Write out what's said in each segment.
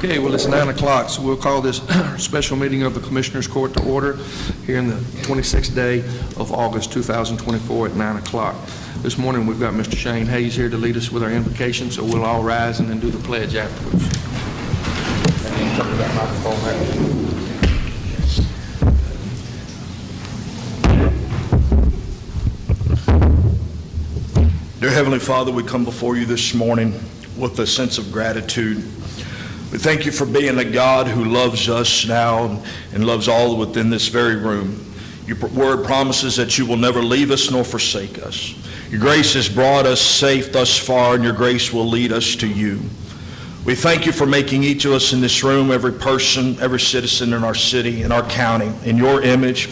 Okay, well, it's 9 o'clock, so we'll call this special meeting of the Commissioners Court to order here in the 26th day of August 2024 at 9 o'clock. This morning we've got Mr. Shane Hayes here to lead us with our invocation, so we'll all rise and then do the pledge afterwards. Dear Heavenly Father, we come before you this morning with a sense of gratitude. We thank you for being a God who loves us now and loves all within this very room. Your word promises that you will never leave us nor forsake us. Your grace has brought us safe thus far, and your grace will lead us to you. We thank you for making each of us in this room, every person, every citizen in our city, in our county, in your image,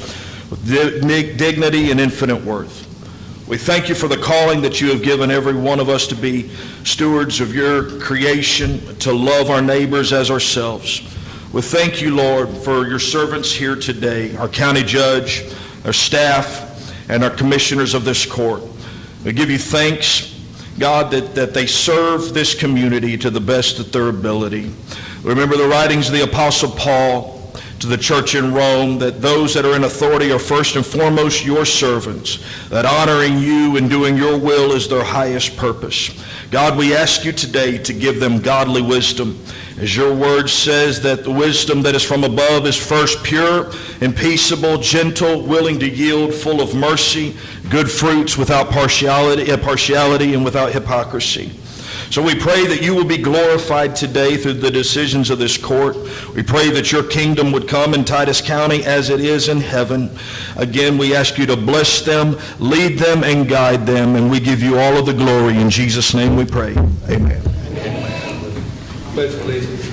with dignity and infinite worth. We thank you for the calling that you have given every one of us to be stewards of your creation, to love our neighbors as ourselves. We thank you, Lord, for your servants here today, our county judge, our staff, and our commissioners of this court. We give you thanks, God, that they serve this community to the best of their ability. Remember the writings of the Apostle Paul to the church in Rome, that those that are in authority are first and foremost your servants, that honoring you and doing your will is their highest purpose. God, we ask you today to give them godly wisdom. As your word says, that the wisdom that is from above is first pure and peaceable, gentle, willing to yield, full of mercy, good fruits, without partiality and without hypocrisy. So we pray that you will be glorified today through the decisions of this court. We pray that your kingdom would come in Titus County as it is in heaven. Again, we ask you to bless them, lead them, and guide them, and we give you all of the glory. In Jesus' name we pray. Amen. Pledge allegiance.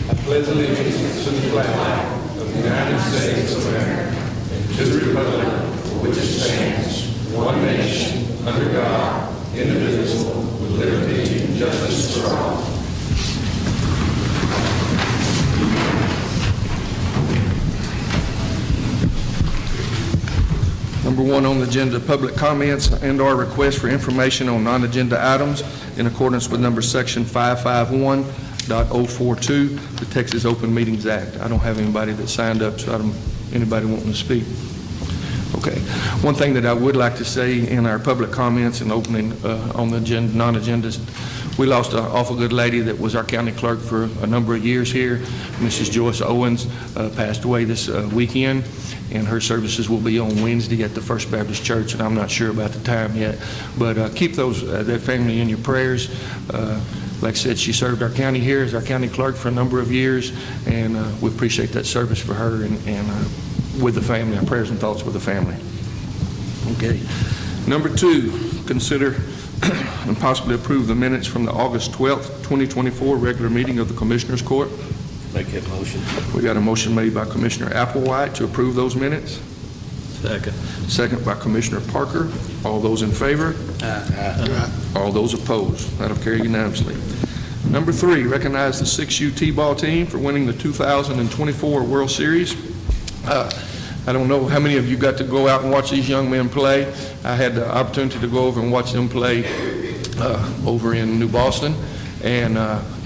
I pledge allegiance to the flag of the United States of America and to the republic which stands, one nation, under God, indivisible, with liberty and justice for all. Number one on the agenda, public comments and or requests for information on non-agenda items in accordance with section 551.042, the Texas Open Meetings Act. I don't have anybody that signed up, so I don't anybody wanting to speak. Okay. One thing that I would like to say in our public comments and opening on the agenda, non-agendas, we lost an awful good lady that was our county clerk for a number of years here. Mrs. Joyce Owens passed away this weekend, and her services will be on Wednesday at the First Baptist Church, and I'm not sure about the time yet. But keep that family in your prayers. Like I said, she served our county here as our county clerk for a number of years, and we appreciate that service for her and with the family, our prayers and thoughts with the family. Okay. Number two, consider and possibly approve the minutes from the August 12th, 2024 regular meeting of the Commissioners Court. Make that motion. We got a motion made by Commissioner Applewhite to approve those minutes. Second. Second by Commissioner Parker. All those in favor? Aye. All those opposed? That'll carry unanimously. Number three, recognize the 6U T-ball team for winning the 2024 World Series. I don't know how many of you got to go out and watch these young men play. I had the opportunity to go over and watch them play over in New Boston, and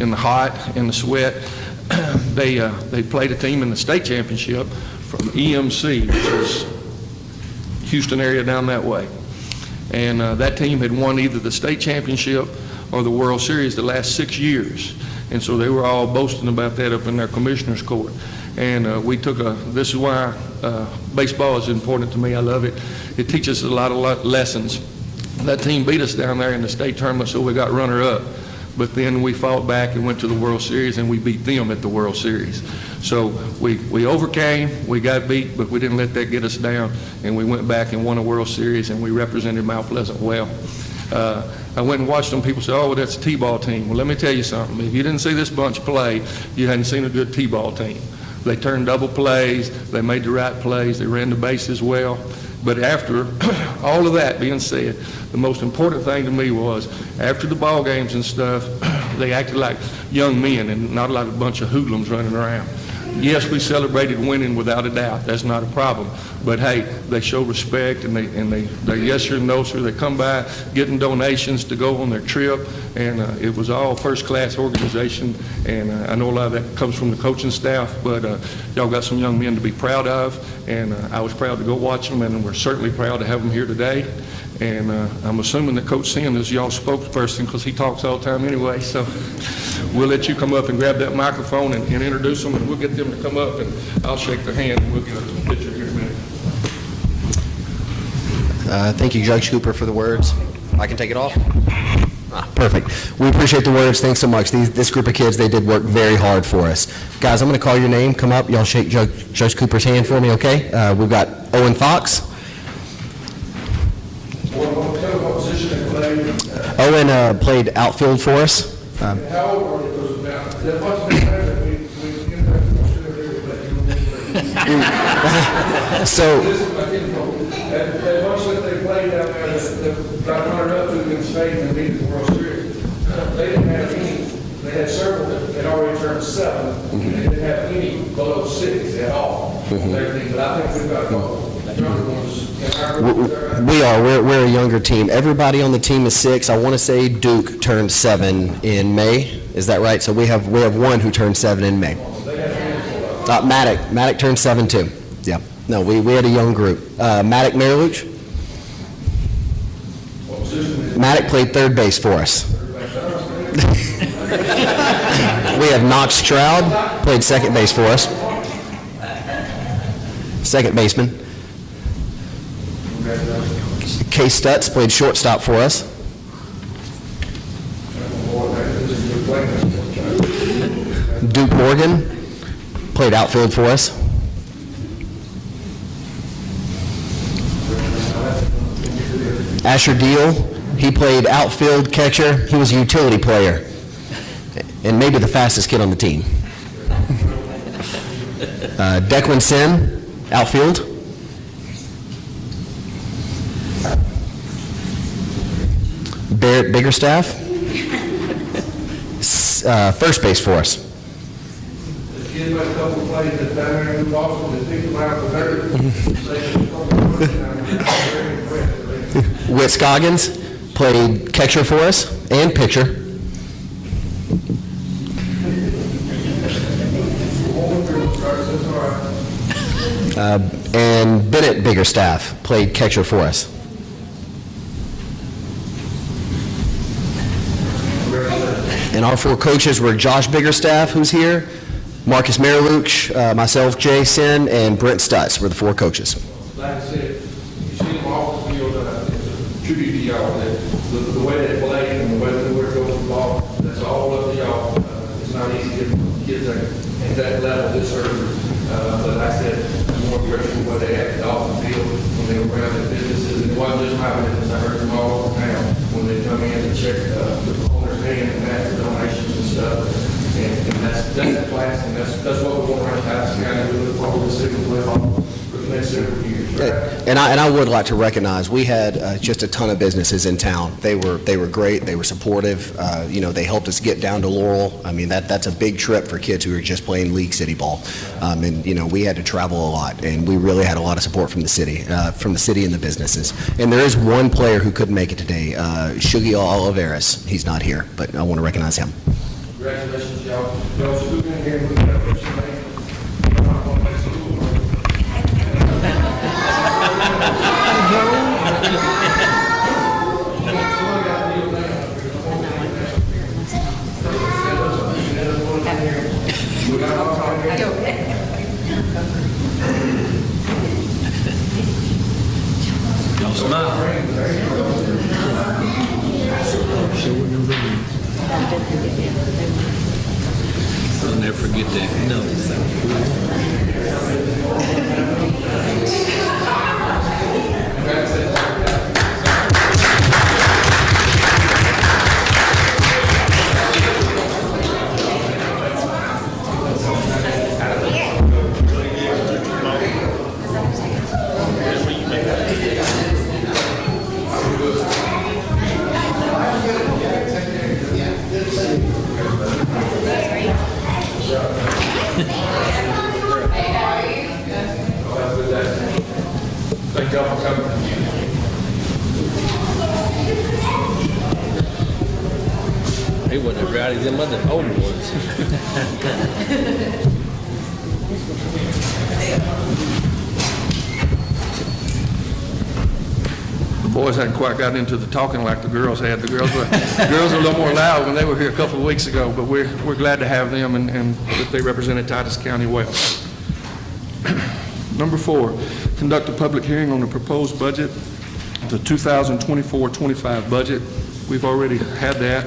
in the hot, in the sweat. They played a team in the state championship from EMC, which is Houston area down that way. And that team had won either the state championship or the World Series the last 6 years. And so they were all boasting about that up in their commissioner's court. And this is why baseball is important to me. I love it. It teaches us a lot of lessons. That team beat us down there in the state tournament, so we got runner-up. But then we fought back and went to the World Series, and we beat them at the World Series. So we overcame, we got beat, but we didn't let that get us down. And we went back and won a World Series, and we represented Mount Pleasant well. I went and watched them. People say, oh, that's a T-ball team. Well, let me tell you something. If you didn't see this bunch play, you hadn't seen a good T-ball team. They turned double plays. They made the right plays. They ran the bases well. But after all of that being said, the most important thing to me was after the ball games and stuff, they acted like young men and not like a bunch of hoodlums running around. yes, we celebrated winning without a doubt. That's not a problem. But hey, they show respect and they yes sir, no sir. They come by getting donations to go on their trip, and it was all first-class organization. And I know a lot of that comes from the coaching staff, but y'all got some young men to be proud of, and I was proud to go watch them, and we're certainly proud to have them here today. And I'm assuming that Coach Sin is y'all's spokesperson because he talks all the time anyway. So we'll let you come up and grab that microphone and introduce them, and we'll get them to come up, and I'll shake their hand, and we'll get a picture here in a minute. Thank you, Judge Cooper, for the words. I can take it off? Perfect. We appreciate the words. Thanks so much. This group of kids, they did work very hard for us. Guys, I'm going to call your name. Come up. Y'all shake Judge Cooper's hand for me, okay? We've got Owen Fox. Owen played outfield for us. How old are you? That must be better than we So, that bunch that they played down there that got runner up to the state and beat the World Series, they didn't have any. They had several that had already turned 7. And they didn't have any below 6 at all. Everything, but I think we've got younger ones in our group. we are. We're a younger team. Everybody on the team is 6. I want to say Duke turned 7 in May. Is that right? So we have one who turned 7 in May. Maddock turned 7 too. Yeah. No, we had a young group. Maddock Mariluch. Maddock played third base for us. We have Knox Stroud, played second base for us. Second baseman. Case Stutz played shortstop for us. Duke Morgan played outfield for us. Asher Deal, he played outfield catcher. He was a utility player and maybe the fastest kid on the team. Declan Sin, outfield. Barrett Biggerstaff, first base for us. The kid made a couple of plays that down there in Boston that picked him out of the dirt. Whit Scoggins played catcher for us and pitcher. And Bennett Biggerstaff played catcher for us. And our 4 coaches were Josh Biggerstaff, who's here, Marcus Mariluch, myself, Jay Sin, and Brent Stutz were the 4 coaches. Like I said, you see them off the field, it's a tribute to y'all, that the way they play and the way they work over the ball, that's all up to y'all. It's not easy to get there at that level this early. But like I said, I'm more grateful for what they acted off the field when they were around their businesses. And it wasn't just my business, I heard them all over town when they come in and check the owner's hand and ask for donations and stuff. And that's the class, and that's what we want around Titus County. We look forward to seeing them play ball for the next several years. And I would like to recognize, we had just a ton of businesses in town. They were great. They were supportive. They helped us get down to Laurel. I mean, that's a big trip for kids who are just playing League City ball. And we had to travel a lot, and we really had a lot of support from the city and the businesses. And there is one player who couldn't make it today, Shuggy Oliveras. He's not here, but I want to recognize him. Congratulations, y'all. Y'all scooping in here with that first name. Y'all smile. I'll never forget that. No. He wasn't as rowdy as them other old ones. The boys hadn't quite gotten into the talking like the girls had. The girls were a little more loud when they were here a couple of weeks ago, but we're glad to have them and that they represented Titus County well. Number 4, conduct a public hearing on the proposed budget, the 2024-25 budget. We've already had that.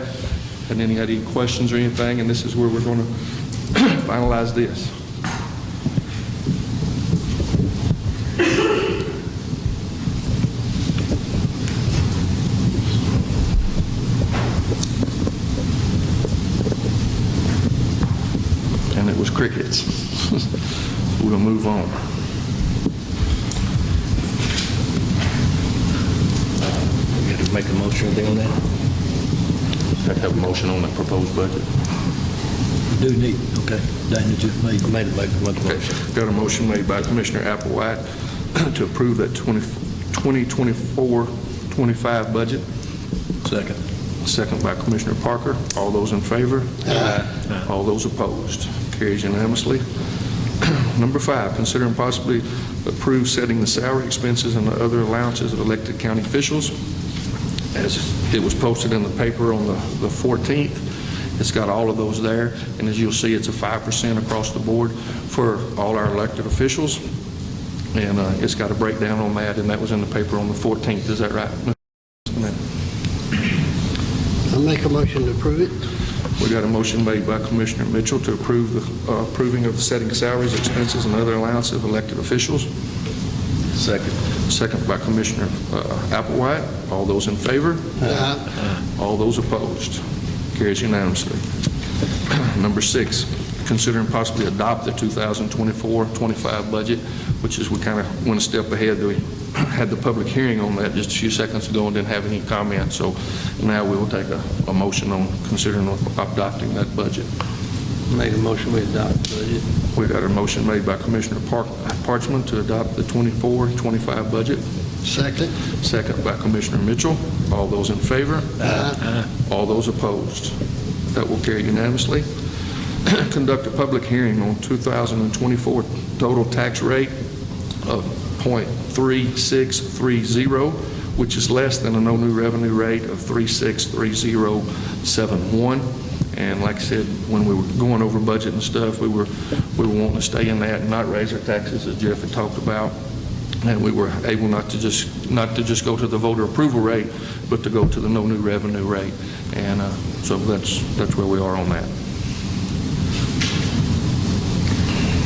And then you had any questions or anything, and this is where we're going to finalize this. And it was crickets. We'll move on. You got to make a motion or anything on that? I have a motion on the proposed budget. Do need, okay, Dana just made. I made a motion. Got a motion made by Commissioner Applewhite to approve that 2024-25 budget. Second. Second by Commissioner Parker. All those in favor? Aye. All those opposed? Carries unanimously. Number 5, consider and possibly approve setting the salary, expenses, and the other allowances of elected county officials. As it was posted in the paper on the 14th, it's got all of those there, and as you'll see, it's a 5% across the board for all our elected officials, and it's got a breakdown on that, and that was in the paper on the 14th. Is that right? I'll make a motion to approve it. We got a motion made by Commissioner Mitchell to approve the approving of the setting salaries, expenses, and other allowances of elected officials. Second. Second by Commissioner Applewhite. All those in favor? Aye. All those opposed? Carries unanimously. Number 6, consider and possibly adopt the 2024-25 budget, which is we kind of went a step ahead. We had the public hearing on that just a few seconds ago and didn't have any comments. So now we will take a motion on considering adopting that budget. Made a motion we adopt the budget. We got a motion made by Commissioner Parchman to adopt the 24-25 budget. Second. Second by Commissioner Mitchell. All those in favor? Aye. All those opposed? That will carry unanimously. Conduct a public hearing on 2024 total tax rate of .3630, which is less than a no new revenue rate of 363071. And like I said, when we were going over budget and stuff, we were wanting to stay in that and not raise our taxes, as Jeff had talked about. And we were able not to just go to the voter approval rate, but to go to the no new revenue rate. And so that's where we are on that.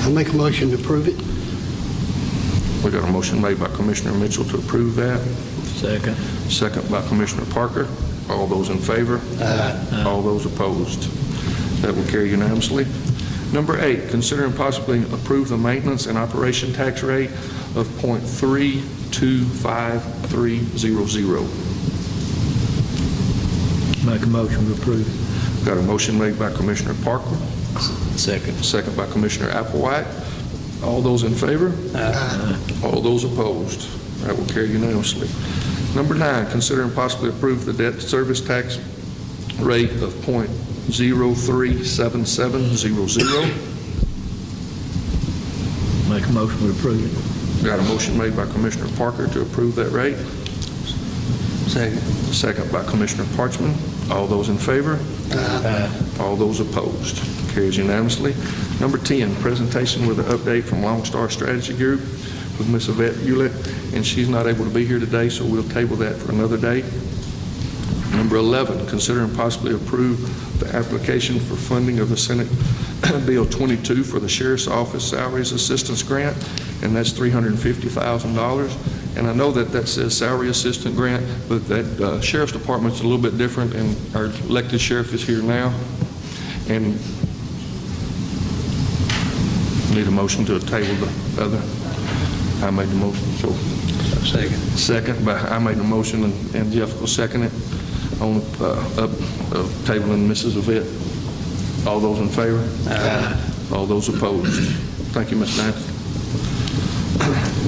I'll make a motion to approve it. We got a motion made by Commissioner Mitchell to approve that. Second. Second by Commissioner Parker. All those in favor? Aye. All those opposed? That will carry unanimously. Number 8, consider and possibly approve the maintenance and operation tax rate of .325300. Make a motion to approve it. Got a motion made by Commissioner Parker. Second. Second by Commissioner Applewhite. All those in favor? Aye. All those opposed? That will carry unanimously. Number 9, consider and possibly approve the debt service tax rate of .037700. Make a motion to approve it. Got a motion made by Commissioner Parker to approve that rate. Second. Second by Commissioner Parchman. All those in favor? Aye. All those opposed? Carries unanimously. Number 10, presentation with an update from Long Star Strategy Group with Ms. Yvette Hewlett, and she's not able to be here today, so we'll table that for another day. Number 11, consider and possibly approve the application for funding of the Senate Bill 22 for the Sheriff's Office Salaries Assistance Grant, and that's $350,000. And I know that says Salary Assistant Grant, but that Sheriff's Department's a little bit different, and our elected sheriff is here now. And need a motion to table the other. I made the motion, so. Second. Second, but I made the motion, and Jeff will second it on tabling Mrs. Yvette. All those in favor? Aye. All those opposed? Thank you, Ms. Nance.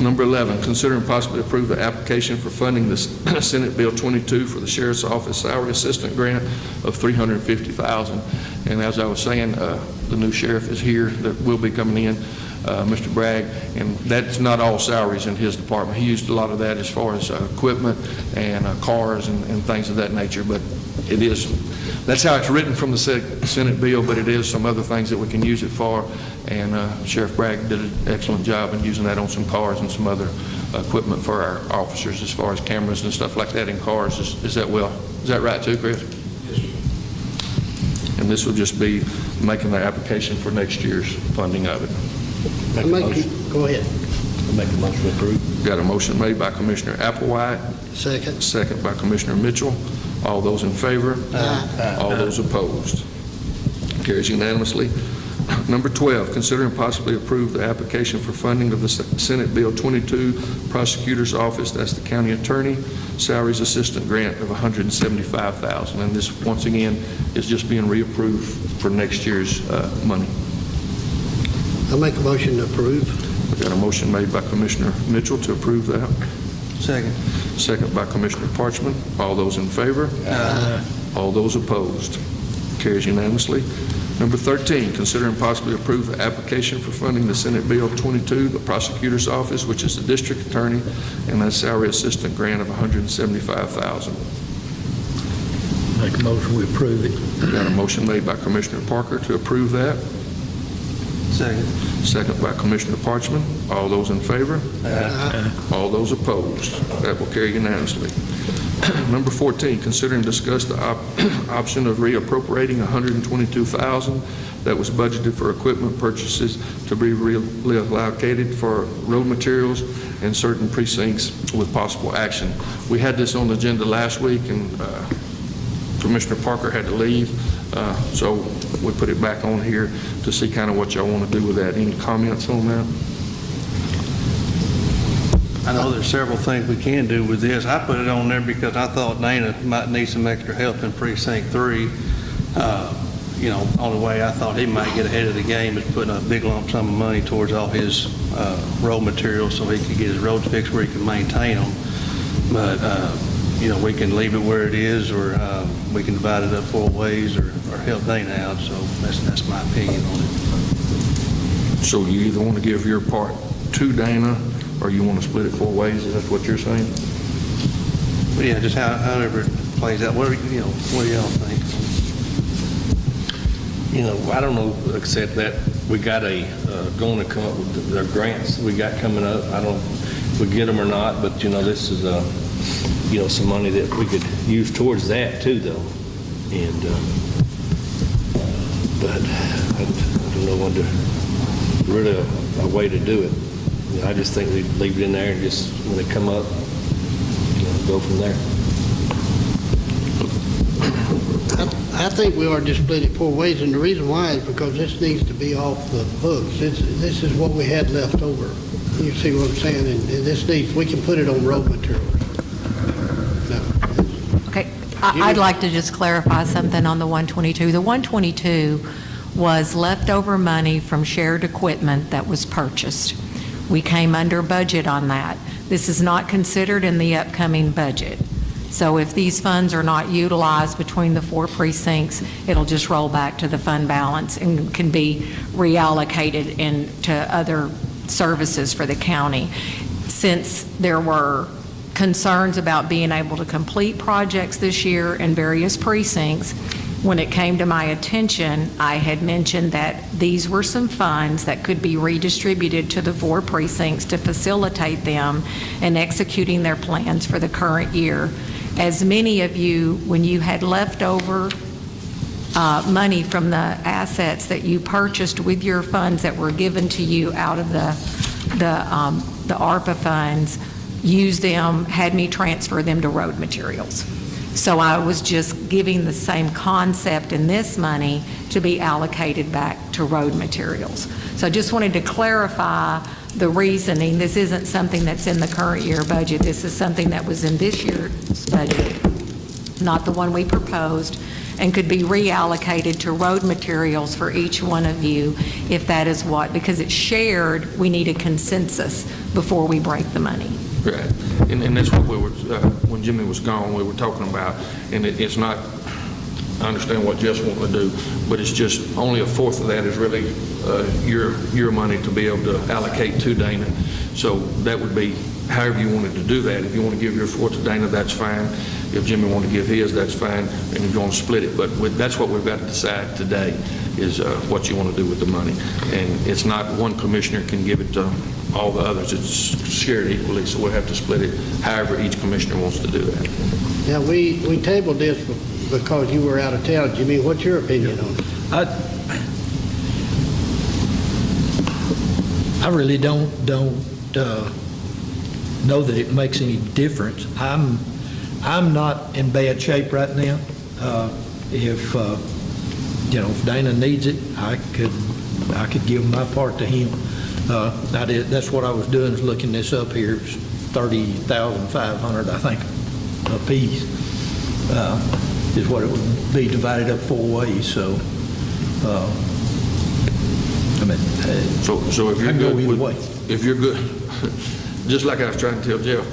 Number 11, consider and possibly approve the application for funding the Senate Bill 22 for the Sheriff's Office Salary Assistant Grant of $350,000. And as I was saying, the new sheriff is here that will be coming in, Mr. Bragg, and that's not all salaries in his department. He used a lot of that as far as equipment and cars and things of that nature, but it is, that's how it's written from the Senate bill, but it is some other things that we can use it for, and Sheriff Bragg did an excellent job in using that on some cars and some other equipment for our officers as far as cameras and stuff like that in cars. Is that right too, Chris? Yes, sir. And this will just be making the application for next year's funding of it. Go ahead. I'll make a motion to approve. Got a motion made by Commissioner Applewhite, Second. second by Commissioner Mitchell. All those in favor? Aye. All those opposed? Carries unanimously. Number 12, consider and possibly approve the application for funding of the Senate Bill 22 Prosecutor's Office, that's the County Attorney, Salaries Assistant Grant of $175,000. And this, once again, is just being reapproved for next year's money. I'll make a motion to approve. We've got a motion made by Commissioner Mitchell to approve that. Second. Second by Commissioner Parchman. All those in favor? All those opposed? Carries unanimously. Number 13, consider and possibly approve the application for funding the Senate Bill 22, the Prosecutor's Office, which is the District Attorney, and that Salary Assistant Grant of $175,000. Make a motion, we approve it. Got a motion made by Commissioner Parker to approve that. Second. Second by Commissioner Parchman. All those in favor? All those opposed? That will carry unanimously. Number 14, consider and discuss the option of reappropriating $122,000 that was budgeted for equipment purchases to be reallocated for road materials in certain precincts with possible action. We had this on the agenda last week, and Commissioner Parker had to leave, so we put it back on here to see kind of what y'all want to do with that. Any comments on that? I know there's several things we can do with this. I put it on there because I thought Dana might need some extra help in Precinct 3. Only way I thought he might get ahead of the game is putting a big lump sum of money towards all his road materials so he could get his roads fixed where he can maintain them. But, we can leave it where it is, or we can divide it up 4 ways, or help Dana out. So that's my opinion on it. So you either want to give your part to Dana, or you want to split it 4 ways? Is that what you're saying? But yeah, just however it plays out. What do y'all think? I don't know, except that we got going to come up with the grants we got coming up. I don't know if we get them or not, but this is some money that we could use towards that too, though. And but I don't know what really a way to do it. I just think we leave it in there and just when they come up, go from there. I think we ought to just split it 4 ways, and the reason why is because this needs to be off the books. This is what we had left over. You see what I'm saying? And we can put it on road materials. Okay, I'd like to just clarify something on the 122. The 122 was leftover money from shared equipment that was purchased. We came under budget on that. This is not considered in the upcoming budget. So if these funds are not utilized between the 4 precincts, it'll just roll back to the fund balance and can be reallocated into other services for the county. Since there were concerns about being able to complete projects this year in various precincts, when it came to my attention, I had mentioned that these were some funds that could be redistributed to the 4 precincts to facilitate them in executing their plans for the current year. As many of you, when you had leftover money from the assets that you purchased with your funds that were given to you out of the ARPA funds, used them, had me transfer them to road materials. So I was just giving the same concept in this money to be allocated back to road materials. So I just wanted to clarify the reasoning. This isn't something that's in the current year budget. This is something that was in this year's budget. not the one we proposed, and could be reallocated to road materials for each one of you if that is what, because it's shared, we need a consensus before we break the money. Right, and that's what we were, when Jimmy was gone, we were talking about, and it's not, I understand what Jeff's wanting to do, but it's just only a fourth of that is really your money to be able to allocate to Dana. So that would be however you wanted to do that. If you want to give your fourth to Dana, that's fine. If Jimmy wanted to give his, that's fine, and if you want to split it. But that's what we've got to decide today, is what you want to do with the money. And it's not one commissioner can give it to all the others. It's shared equally, so we'll have to split it however each commissioner wants to do that. Now, we tabled this because you were out of town. Jimmy, what's your opinion on it? I really don't know that it makes any difference. I'm not in bad shape right now. If Dana needs it, I could give my part to him. That's what I was doing, is looking this up here. It's $30,500, I think, a piece, is what it would be divided up 4 ways. So, So if you're I can go good either with, way. if you're good, just like I was trying to tell Jeff,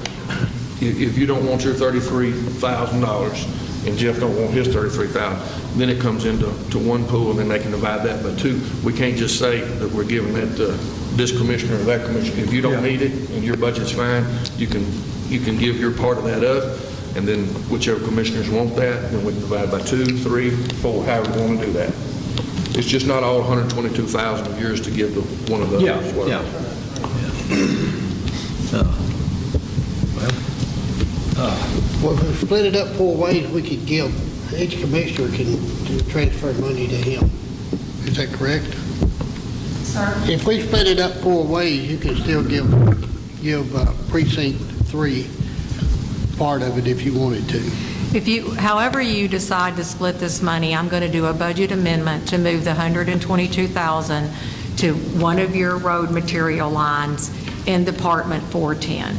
if you don't want your $33,000 and Jeff don't want his $33,000, then it comes into one pool, and then they can divide that by 2. We can't just say that we're giving that to this commissioner or that commissioner. If you don't need it and your budget's fine, you can give your part of that up, and then whichever commissioners want that, then we can divide by 2, 3, 4, however we want to do that. It's just not all 122,000 of yours to give to one of the others. Well, if we split it up 4 ways, we could give, each commissioner can transfer money to him. Is that correct? Sir? If we split it up 4 ways, you can still give precinct 3 part of it if you wanted to. However you decide to split this money, I'm going to do a budget amendment to move the $122,000 to one of your road material lines in Department 410,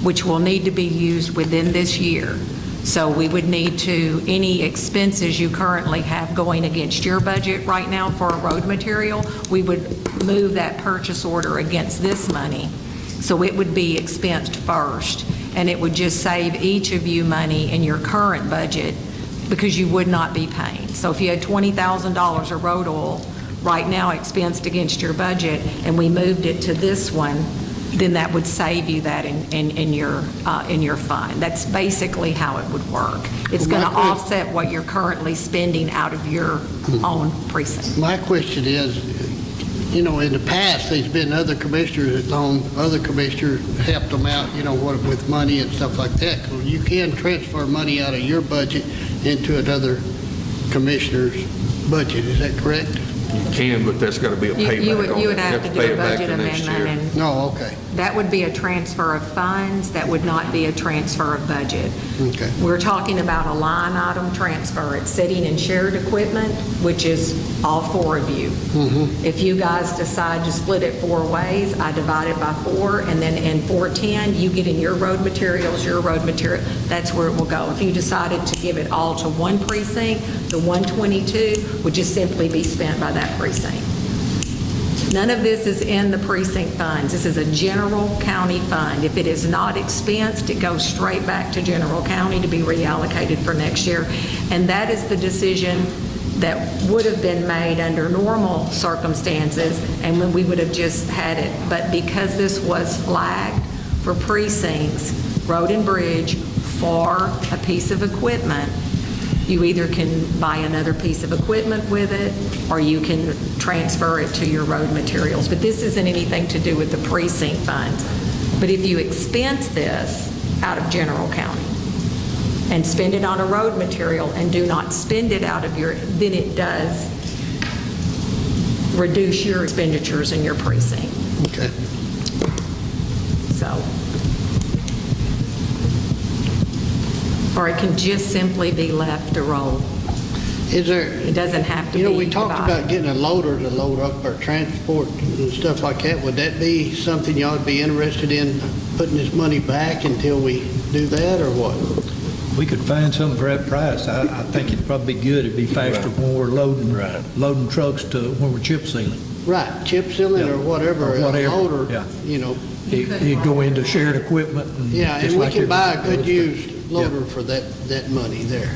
which will need to be used within this year. So we would need to, any expenses you currently have going against your budget right now for a road material, we would move that purchase order against this money. So it would be expensed first, and it would just save each of you money in your current budget because you would not be paying. So if you had $20,000 of road oil right now expensed against your budget, and we moved it to this one, then that would save you that in your fund. That's basically how it would work. It's going to offset what you're currently spending out of your own precinct. My question is, in the past, there's been other commissioners that loaned, other commissioners helped them out, with money and stuff like that. So you can transfer money out of your budget into another commissioner's budget. Is that correct? You can, but that's got to be a payback on it. You would have to do pay a it back budget the next year. amendment, and No, okay. that would be a transfer of funds. That would not be a transfer of budget. Okay. We're talking about a line item transfer. It's sitting in shared equipment, which is all 4 of you. If you guys decide to split it 4 ways, I divide it by 4, and then in 410, you get in your road materials, that's where it will go. If you decided to give it all to one precinct, the 122 would just simply be spent by that precinct. None of this is in the precinct funds. This is a general county fund. If it is not expensed, it goes straight back to general county to be reallocated for next year. And that is the decision that would have been made under normal circumstances, and when we would have just had it. But because this was flagged for precincts, road and bridge, for a piece of equipment, you either can buy another piece of equipment with it, or you can transfer it to your road materials. But this isn't anything to do with the precinct funds. But if you expense this out of general county and spend it on a road material and do not spend it out of then it does reduce your expenditures in your precinct. Okay. So. Or it can just simply be left to roll. Is there? It doesn't have to be We talked divided. about getting a loader to load up our transport and stuff like that. Would that be something y'all would be interested in, putting this money back until we do that, or what? we could find something for that price. I think it'd probably be good. It'd be faster when we're loading trucks to when we're chip sealing. Right, chip sealing or whatever, Or whatever, loader, yeah. you know. You'd go into shared equipment. Yeah, just and we like can buy a everybody good else. used loader for that money there.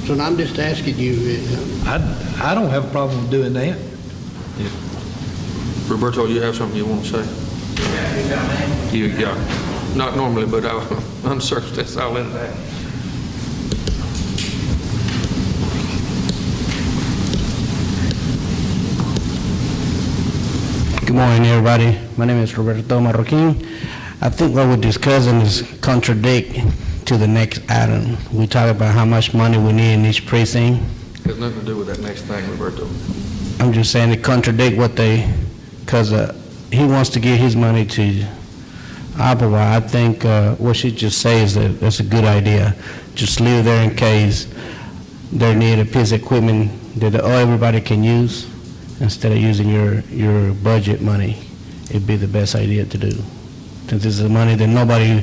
So I'm just asking you, I don't have a problem with doing that. Roberto, you have something you want to say? Yeah, not normally, but under circumstances, I'll let that. Good morning, everybody. My name is Roberto Marroquin. I think what we're discussing is contradict to the next item. We talk about how much money we need in each precinct. Has nothing to do with that next thing, Roberto. I'm just saying to contradict what they, because he wants to give his money to Iowa. I think what she just say is that that's a good idea. Just leave it there in case they need a piece of equipment that everybody can use. Instead of using your budget money, it'd be the best idea to do. Since this is money that nobody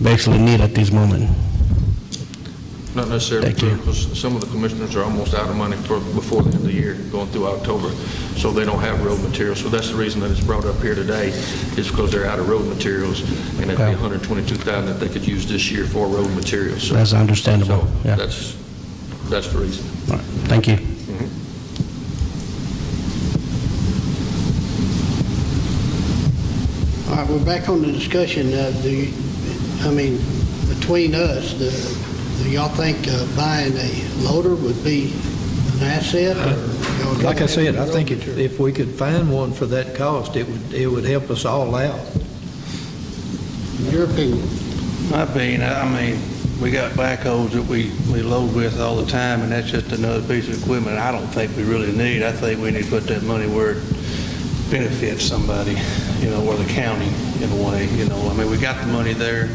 basically need at this moment. Not necessarily Thank true, you. because some of the commissioners are almost out of money before the end of the year, going through October, so they don't have road materials. So that's the reason that it's brought up here today, is because they're out of road materials, and it'd be Okay. $122,000 that they could use this year for road materials. So, That's understandable, so yeah. that's the reason. All right, thank you. all right, we're back on the discussion. Between us, do y'all think buying a loader would be an asset? Or y'all Like I said, I road think material? if we could find one for that cost, it would help us all out. Your opinion? My opinion, I mean, we got backhoes that we load with all the time, and that's just another piece of equipment I don't think we really need. I think we need to put that money where it benefits somebody, or the county in a way, I mean, we got the money there.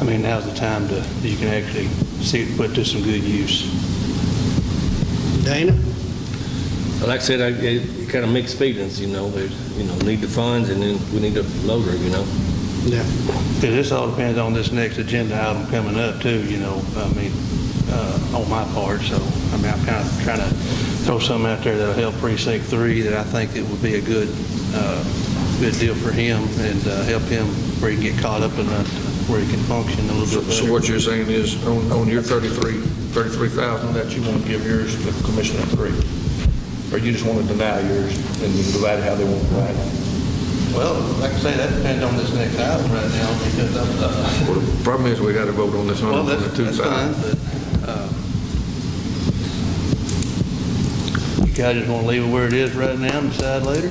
I mean, now's the time that you can actually see it put to some good use. Dana? Like I said, I kind of mixed feelings, there's, need the funds, and then we need a loader, Yeah. Because this all depends on this next agenda item coming up too, on my part. So, I mean, I'm kind of trying to throw something out there that'll help Precinct 3 that I think it would be a good deal for him and help him where he can get caught up enough where he can function a little bit better. So what you're saying is, on your $33,000 that you want to give yours to Commissioner 3, or you just want to deny yours and divide it how they want to divide it? Well, like I say, that depends on this next item right now because Well, the problem is we got to vote on this well, that's $122,000. fine, but you guys just want to leave it where it is right now and decide later?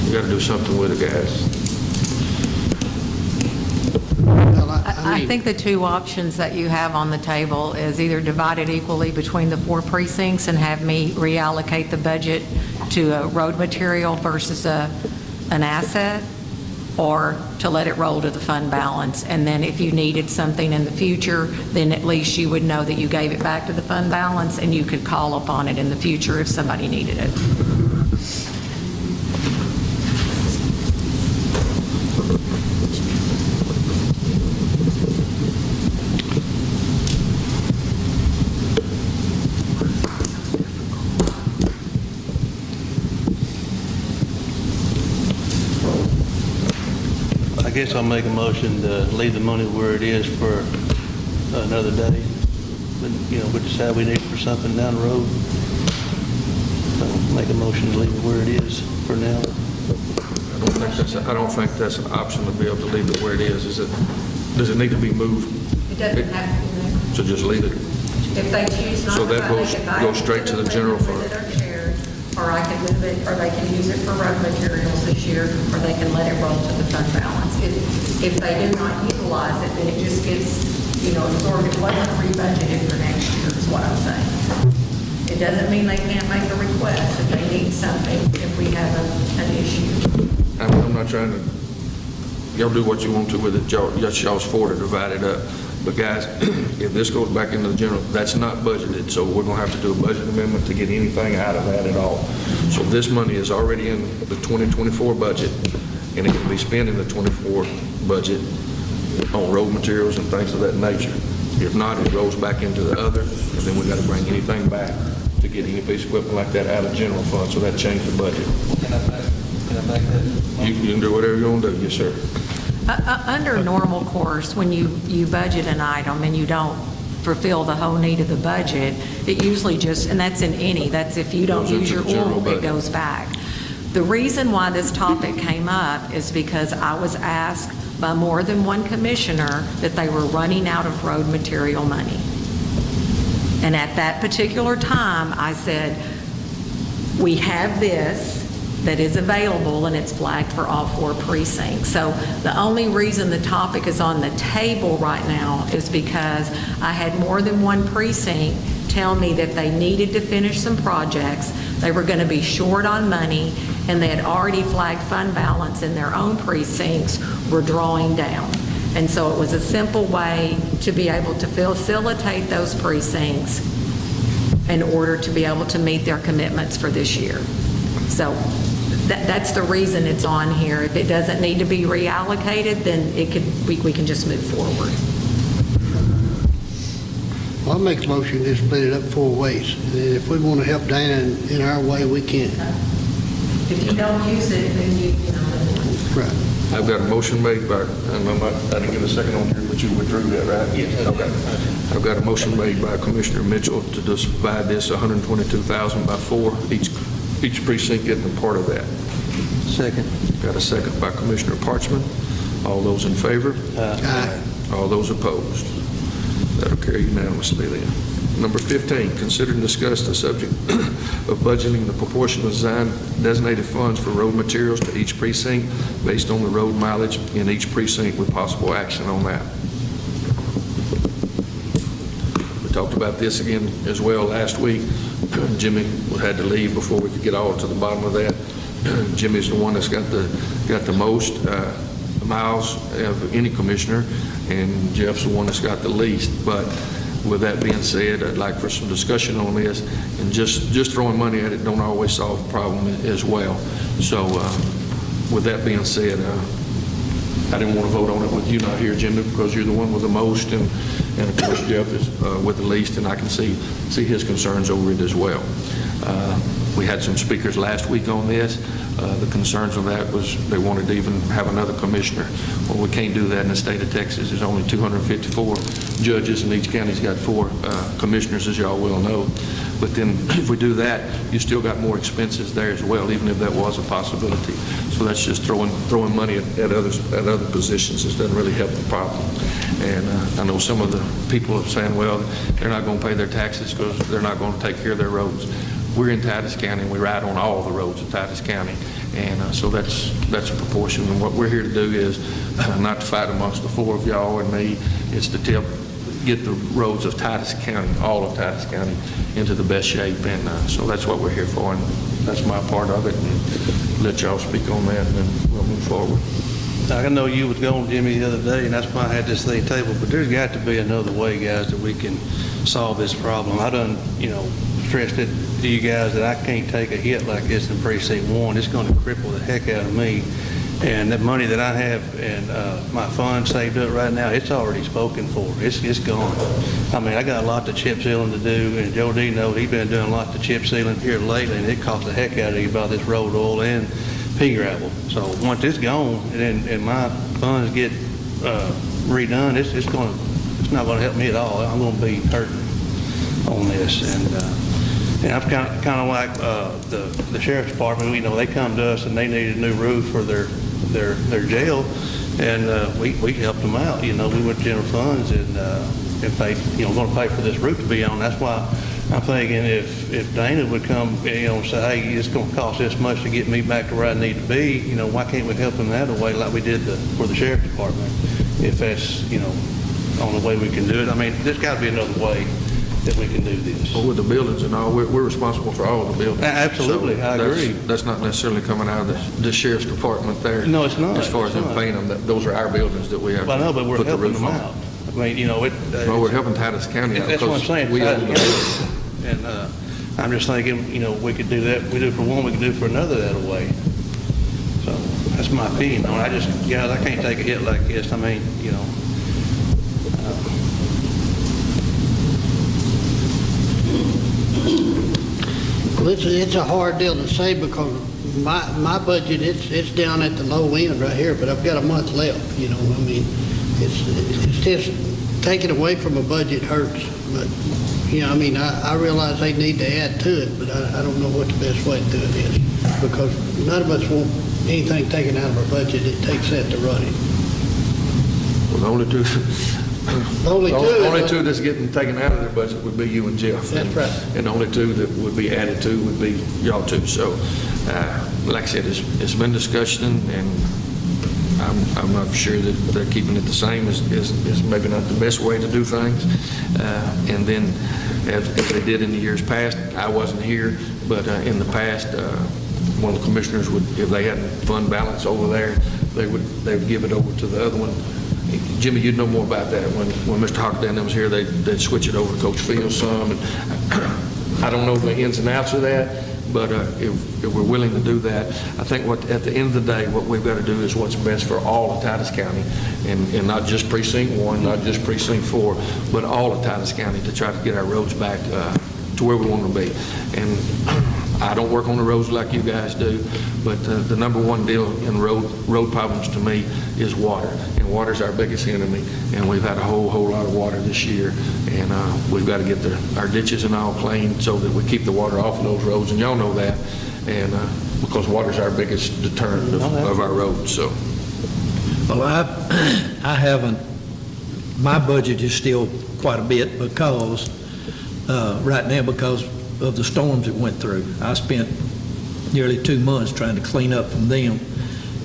You got to do something with it, guys. Well, I think the two options that you have on the table is either divide it equally between the 4 precincts and have me reallocate the budget to a road material versus an asset, or to let it roll to the fund balance. And then if you needed something in the future, then at least you would know that you gave it back to the fund balance and you could call upon it in the future if somebody needed it. I guess I'll make a motion to leave the money where it is for another day. But, we decide we need it for something down the road. So make a motion to leave it where it is for now. I don't think that's an option to be able to leave it where it is. Does it need to be moved? It doesn't have to be there. So just leave it? If they choose not So to, that they can buy goes it straight to the with general it fund. or shared, or I can move it, or they can use it for road materials this year, or they can let it roll to the fund balance. If they do not utilize it, then it just gets, absorbed. It wasn't rebudgeted for next year, is what I'm saying. It doesn't mean they can't make a request if they need something, if we have an issue. I'm not trying to, y'all do what you want to with it, y'all's for to divide it up. But guys, if this goes back into the general, that's not budgeted, so we're gonna have to do a budget amendment to get anything out of that at all. So this money is already in the 2024 budget, and it can be spent in the 24 budget on road materials and things of that nature. If not, it rolls back into the other, and then we got to bring anything back to get any piece of equipment like that out of general fund, so that changed the budget. Can I make that? You can do whatever you want to do, yes, sir. Under normal course, when you budget an item and you don't fulfill the whole need of the budget, it usually just, and that's in any, that's if you don't Goes into use your the general oil, budget. it goes back. The reason why this topic came up is because I was asked by more than one commissioner that they were running out of road material money. And at that particular time, I said, we have this that is available, and it's flagged for all 4 precincts. So the only reason the topic is on the table right now is because I had more than one precinct tell me that they needed to finish some projects, they were going to be short on money, and they had already flagged fund balance in their own precincts were drawing down. And so it was a simple way to be able to facilitate those precincts in order to be able to meet their commitments for this year. So that's the reason it's on here. If it doesn't need to be reallocated, then we can just move forward. I'll make a motion to split it up 4 ways. And if we want to help Dana in our way, we can. If you don't use it, then you know. Right. I've got a motion made by, and I didn't get a second on here, but you withdrew that, right? Yes. Okay. I've got a motion made by Commissioner Mitchell to divide this $122,000 by 4, each precinct getting a part of that. Second. Got a second by Commissioner Parchman. All those in favor? Aye. All those opposed? That'll carry unanimously then. Number 15, consider and discuss the subject of budgeting the proportion of designated funds for road materials to each precinct based on the road mileage in each precinct with possible action on that. We talked about this again as well last week. Jimmy had to leave before we could get all to the bottom of that. Jimmy's the one that's got the most miles of any commissioner, and Jeff's the one that's got the least. But with that being said, I'd like for some discussion on this, and just throwing money at it don't always solve the problem as well. So with that being said, I didn't want to vote on it with you not here, Jimmy, because you're the one with the most, and of course Jeff is with the least, and I can see his concerns over it as well. We had some speakers last week on this. The concerns of that was they wanted to even have another commissioner. Well, we can't do that in the state of Texas. There's only 254 judges, and each county's got 4 commissioners, as y'all well know. But then if we do that, you still got more expenses there as well, even if that was a possibility. So that's just throwing money at other positions. It doesn't really help the problem. And I know some of the people are saying, well, they're not going to pay their taxes because they're not going to take care of their roads. We're in Titus County, and we ride on all the roads of Titus County, and so that's a proportion. And what we're here to do is not to fight amongst the 4 of y'all and me. It's to get the roads of Titus County, all of Titus County, into the best shape, and so that's what we're here for, and that's my part of it. And let y'all speak on that, and then we'll move forward. I know you was gone, Jimmy, the other day, and that's why I had this thing tabled, but there's got to be another way, guys, that we can solve this problem. I done, stressed it to you guys that I can't take a hit like this in Precinct 1. It's going to cripple the heck out of me. And that money that I have and my funds saved up right now, it's already spoken for. It's gone. I mean, I got a lot of chip sealing to do, and Joe D knows he's been doing a lot of chip sealing here lately, and it costs the heck out of you about this road oil and pea gravel. So once it's gone and my funds get redone, it's not going to help me at all. I'm going to be hurting on this. And I'm kind of like the sheriff's department. They come to us and they need a new roof for their jail, and we helped them out. We went to general funds and paid. Going to pay for this roof to be on. That's why I'm thinking if Dana would come, and say, hey, it's going to cost this much to get me back to where I need to be. Why can't we help them that way like we did for the sheriff's department? If that's on the way we can do it. I mean, there's got to be another way that we can do this. Well, with the buildings and all, we're responsible for all the buildings. Absolutely, So I agree. That's not necessarily coming out of the sheriff's department there. No, it's not. As far as them paying them, those are our buildings that we have Well, I know, but to we're put the helping roof them on. out. I mean, Well, we're helping Titus County out. That's what I'm because saying. we own the And I'm just thinking, we could do that. We do it for one, we could do it for another that way. So That's my opinion on it. Guys, I can't take a hit like this. I mean, Well, it's a hard deal to say because my budget, it's down at the low end right here, but I've got a month left, you know. I mean, it's just taking away from a budget hurts, but, you know, I mean, I realize they need to add to it, but I don't know what the best way to do it is because none of us want anything taken out of our budget. It takes that to run it. Well, the only two Only two. The only two that's getting taken out of their budget would be you and Jeff. That's right. And the only two that would be added to would be y'all two. So, like I said, it's been discussion, and I'm not sure that they're keeping it the same is maybe not the best way to do things. And then, as they did in the years past, I wasn't here, but in the past, one of the commissioners would, if they had fund balance over there, they would give it over to the other one. Jimmy, you'd know more about that. When Mr. Hockaday was here, they'd switch it over to Coach Field some. And I don't know the ins and outs of that, but if we're willing to do that, I think at the end of the day, what we've got to do is what's best for all of Titus County, and not just Precinct 1, not just Precinct 4, but all of Titus County to try to get our roads back to where we want to be. And I don't work on the roads like you guys do, but the number one deal in road problems to me is water. And water's our biggest enemy, and we've had a whole lot of water this year. And we've got to get our ditches and all cleaned so that we keep the water off of those roads, and y'all know that. And because water's our biggest deterrent of our roads. So, Well, I haven't, my budget is still quite a bit because, right now, because of the storms that went through. I spent nearly 2 months trying to clean up from them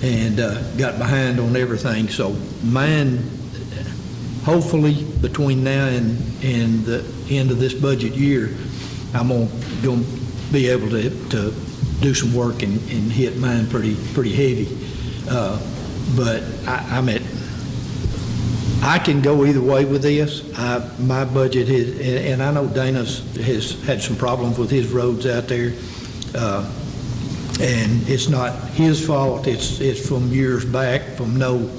and got behind on everything. So mine, hopefully, between now and the end of this budget year, I'm going to be able to do some work and hit mine pretty heavy. But I can go either way with this. My budget is, and I know Dana has had some problems with his roads out there, and it's not his fault. It's from years back, from no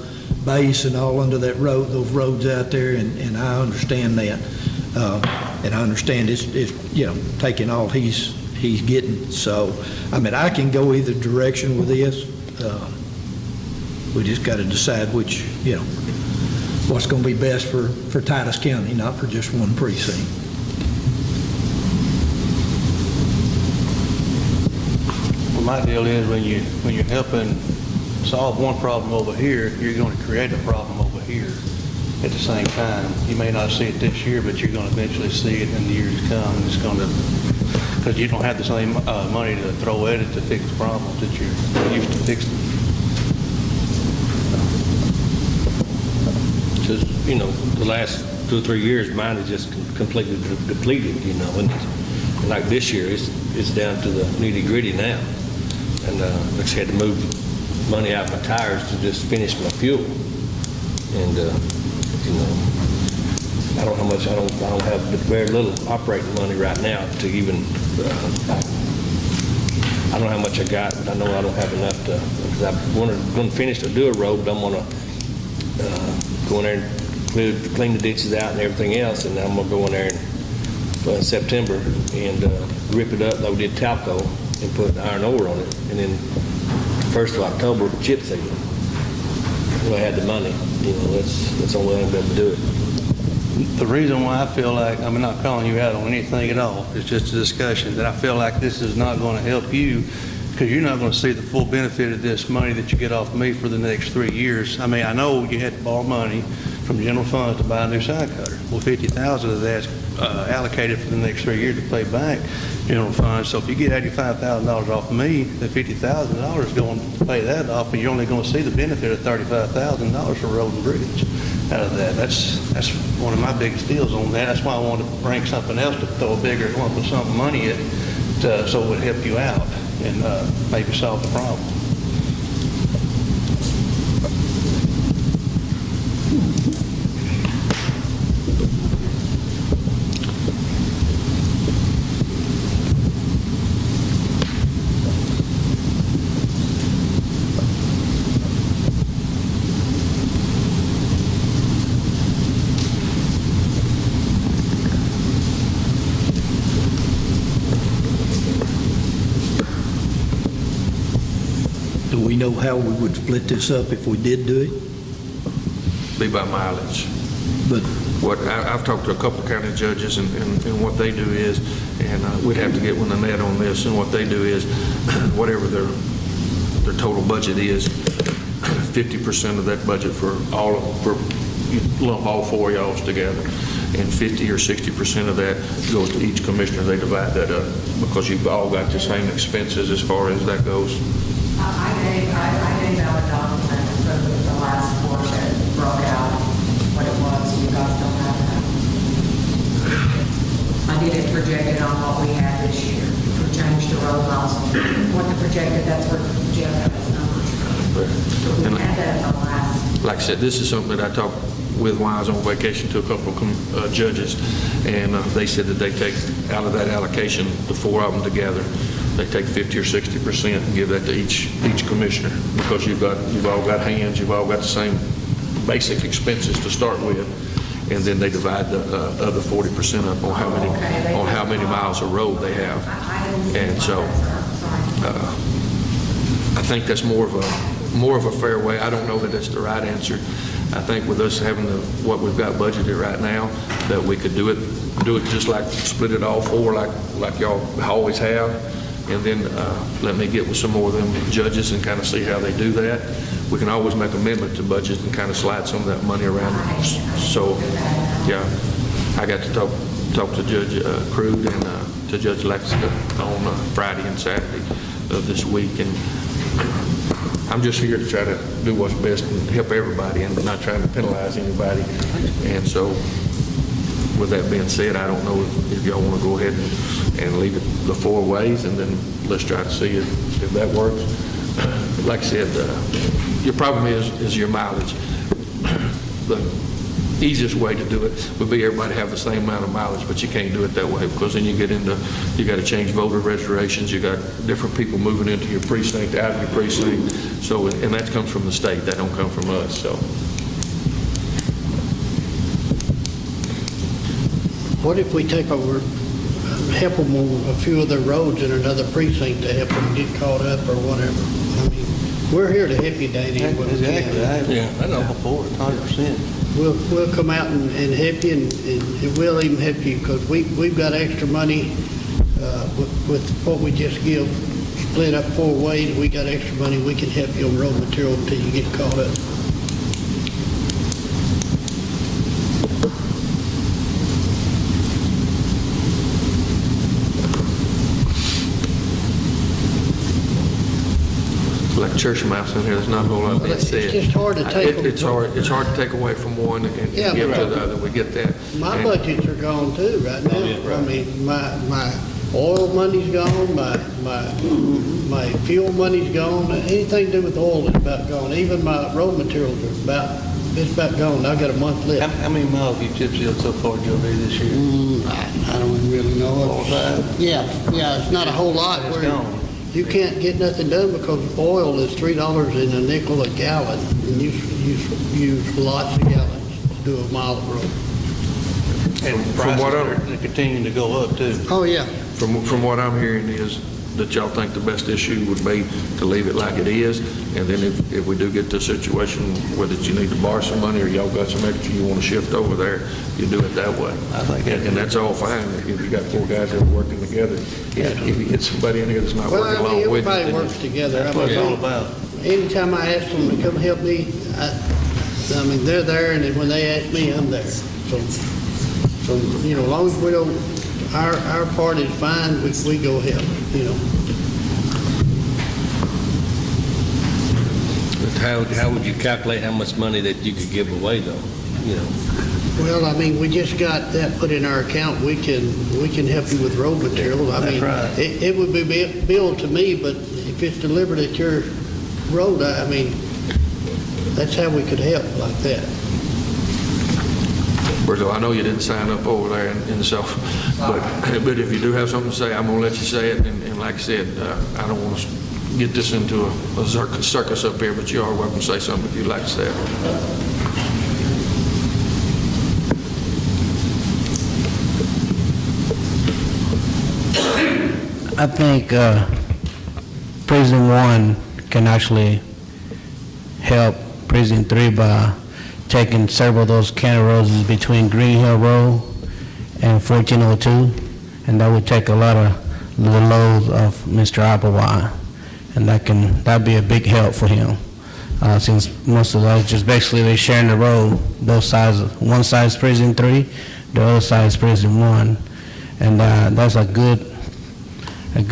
base and all under that road, those roads out there, and I understand that, and I understand it's taking all he's getting. So, I mean, I can go either direction with this. We just got to decide which, what's going to be best for Titus County, not for just one precinct. Well, my deal is when you're helping solve one problem over here, you're going to create a problem over here at the same time. You may not see it this year, but you're going to eventually see it in the years to come. It's going to, because you don't have the same money to throw at it to fix the problems that you're used to fixing. Just, the last 2 or 3 years, mine is just completely depleted, and like this year, it's down to the nitty-gritty now. And I just had to move money out of my tires to just finish my fuel. And, I don't know how much, I don't have very little operating money right now to even, I don't know how much I got, but I know I don't have enough to, because I'm going to finish to do a road, but I'm going to go in there and clean the ditches out and everything else, and I'm going to go in there in September and rip it up like we did Talco and put iron ore on it, and then 1st of October chip seal it. Well, I had the money, that's the only way I'm going to do it. The reason why I feel like, I'm not calling you out on anything at all, it's just a discussion, that I feel like this is not going to help you because you're not going to see the full benefit of this money that you get off me for the next 3 years. I mean, I know you had to borrow money from general funds to buy a new side cutter. Well, $50,000 of that's allocated for the next 3 years to pay back general funds. So if you get $85,000 off me, the $50,000 is going to pay that off, and you're only going to see the benefit of $35,000 for road and bridge out of that. That's one of my biggest deals on that. That's why I wanted to bring something else to throw a bigger lump of something money in so it would help you out and maybe solve the problem. we know how we would split this up if we did do it? Be by mileage. But I've talked to a couple of county judges, and what they do is, and we'd have to get with Annette on this, and what they do is, whatever their total budget is, 50% of that budget you lump all four of y'all's together, and 50 or 60% of that goes to each commissioner. They divide that up, because you've all got the same expenses as far as that goes. I gave out a document for the last quarter that broke out what it was. You guys don't have that. I did it projected on what we had this year. We changed the road miles. What the projected, that's what Jeff has numbers for. We had that in the last. Like I said, this is something that I talked with when I was on vacation to a couple of judges, and they said that they take out of that allocation, the four of them together, they take 50 or 60% and give that to each commissioner, because you've all got hands, you've all got the same basic expenses to start with, and then they divide the other 40% up on how many miles of road they have. And so I think that's more of a fair way. I don't know that that's the right answer. I think with us having what we've got budgeted right now, that we could do it just like split it all four like y'all always have, and then let me get with some more of them judges and kind of see how they do that. We can always make amendment to budget and kind of slide some of that money around. So, yeah, I got to talk to Judge Crude and to Judge Lexica on Friday and Saturday of this week, and I'm just here to try to do what's best and help everybody, and not trying to penalize anybody. And so, with that being said, I don't know if y'all want to go ahead and leave it the four ways, and then let's try to see if that works. Like I said, your problem is your mileage. The easiest way to do it would be everybody have the same amount of mileage, but you can't do it that way, because then you got to change voter registrations, you got different people moving into your precinct, out of your precinct, so, and that comes from the state, that don't come from us, so. What if we take over, help them on a few of their roads in another precinct to help them get caught up or whatever? I mean, we're here to help you, Danny. Exactly. I know before, 100%. We'll come out and help you, and we'll even help you, because we've got extra money with what we just give, split up four ways. We got extra money. We can help you on road material until you get caught up. Like church mouse in here, there's not a whole lot being said. It's just hard to take. It's hard to take away from one and give to the other. We get that. My budgets are gone too right now. I mean, my oil money's gone, my fuel money's gone. Anything to do with oil is about gone. Even my road materials are about gone. I've got a month left. How many miles have you chip sealed so far, Joe, this year? I don't really know. Yeah, it's not a whole lot. It's gone. You can't get nothing done because oil is $3 and a nickel a gallon, and you use lots of gallons to do a mile of road. And prices are continuing to go up too. Oh, yeah. From what I'm hearing is that y'all think the best issue would be to leave it like it is, and then if we do get to a situation whether you need to borrow some money or y'all got some extra you want to shift over there, you do it that way. I think and that's all fine if you got four guys that are working together. If you get somebody in here that's not working along with you. Everybody works together. That's what it's all about. Anytime I ask them to come help me, I mean, they're there, and then when they ask me, I'm there. So as long as we don't, our part is fine, we go help, How would you calculate how much money that you could give away, though? Well, I mean, we just got that put in our account. We can help you with road materials. I mean, right. It would be billed to me, but if it's delivered at your road, I mean, that's how we could help like that. Berto, I know you didn't sign up over there and so, but if you do have something to say, I'm going to let you say it. And like I said, I don't want to get this into a circus up here, but you are welcome to say something if you'd like to say it. I think Precinct 1 can actually help Precinct 3 by taking several of those county roads between Green Hill Road and 1402, and that would take a lot of the load of Mr. Applewhite, and that'd be a big help for him, since most of those just basically they're sharing the road, both sides. One side's Precinct 3, the other side's Precinct 1, and that's a good at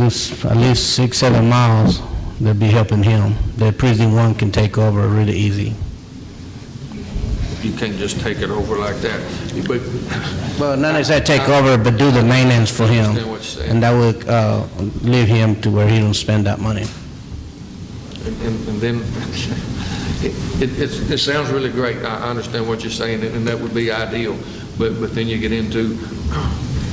least 6-7 miles that'd be helping him. That Precinct 1 can take over really easy. You can't just take it over like that. But Well, not necessarily take over, but do the maintenance for I him. understand what you're saying. And that would leave him to where he don't spend that money. And then, it sounds really great. I understand what you're saying, and that would be ideal. But then you get into,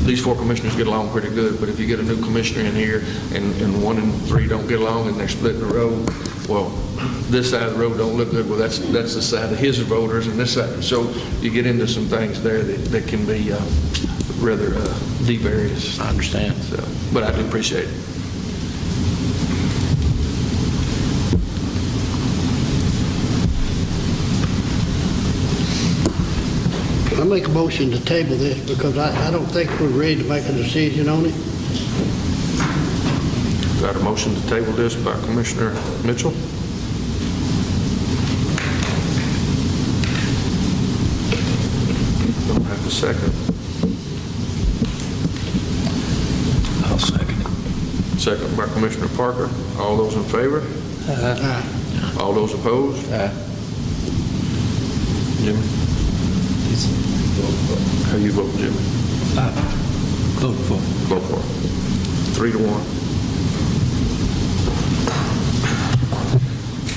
these 4 commissioners get along pretty good, but if you get a new commissioner in here, and 1 and 3 don't get along, and they're splitting the road, well, this side of the road don't look good, well, that's the side of his voters, and this side, so you get into some things there that can be rather deep areas. I understand. So, but I do appreciate it. I make a motion to table this because I don't think we're ready to make a decision on it. Got a motion to table this by Commissioner Mitchell. Don't have a second. I'll second it. Second by Commissioner Parker. All those in favor? All those opposed? Jimmy? How you vote, Jimmy? Vote for. Vote for it. 3-1.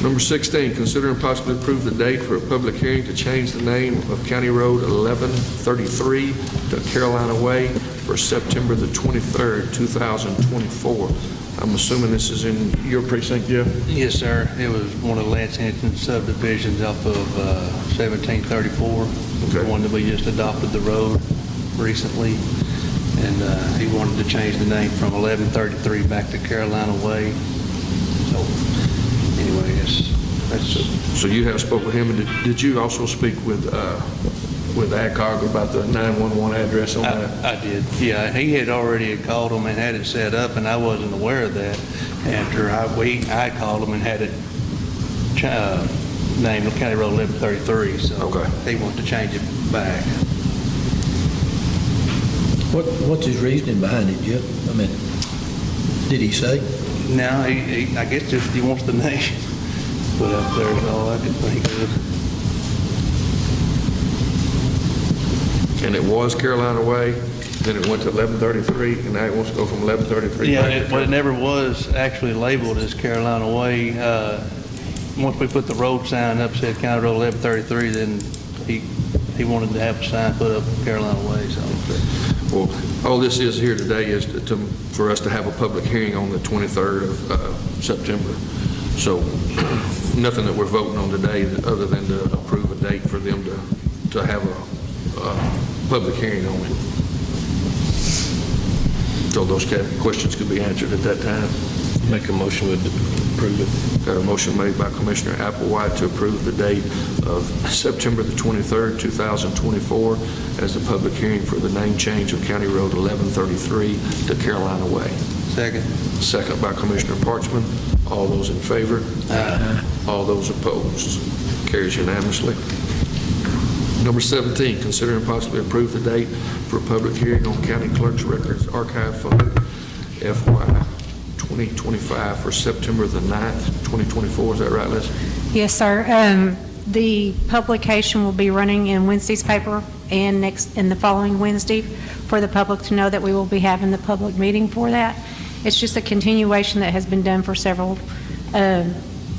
Number 16, consider and possibly approve the date for a public hearing to change the name of County Road 1133 to Carolina Way for September the 23rd, 2024. I'm assuming this is in your precinct, Jeff? Yes, sir. It was one of the Lansington subdivisions off of 1734. Okay. The one that we just adopted the road recently. And he wanted to change the name from 1133 back to Carolina Way. So anyway, that's So you have spoke with him, and did you also speak with AdCog about the 911 address on that? I did. Yeah, he had already called him and had it set up, and I wasn't aware of that. After I called him and had it named County Road 1133, so Okay. he wanted to change it back. What's his reasoning behind it, Jeff? I mean, did he say? Now, I guess just he wants the name put up there is all I could think of. And it was Carolina Way, then it went to 1133, and now it wants to go from 1133 Yeah, back to but it never was actually labeled as Carolina Way. Once we put the road sign up, said County Road 1133, then he wanted to have a sign put up Carolina Way, so. Well, all this is here today is for us to have a public hearing on the 23rd of September. So nothing that we're voting on today other than to approve a date for them to have a public hearing on it. So those questions could be answered at that time. Make a motion to approve it. Got a motion made by Commissioner Applewhite to approve the date of September the 23rd, 2024 as the public hearing for the name change of County Road 1133 to Carolina Way. Second. Second by Commissioner Parchman. All those in favor? Aye. All those opposed? Carries unanimously. Number 17, consider and possibly approve the date for a public hearing on County Clerk's Records Archive Fund FY 2025 for September the 9th, 2024. Is that right, Leslie? Yes, sir. The publication will be running in Wednesday's paper and in the following Wednesday for the public to know that we will be having the public meeting for that. It's just a continuation that has been done for several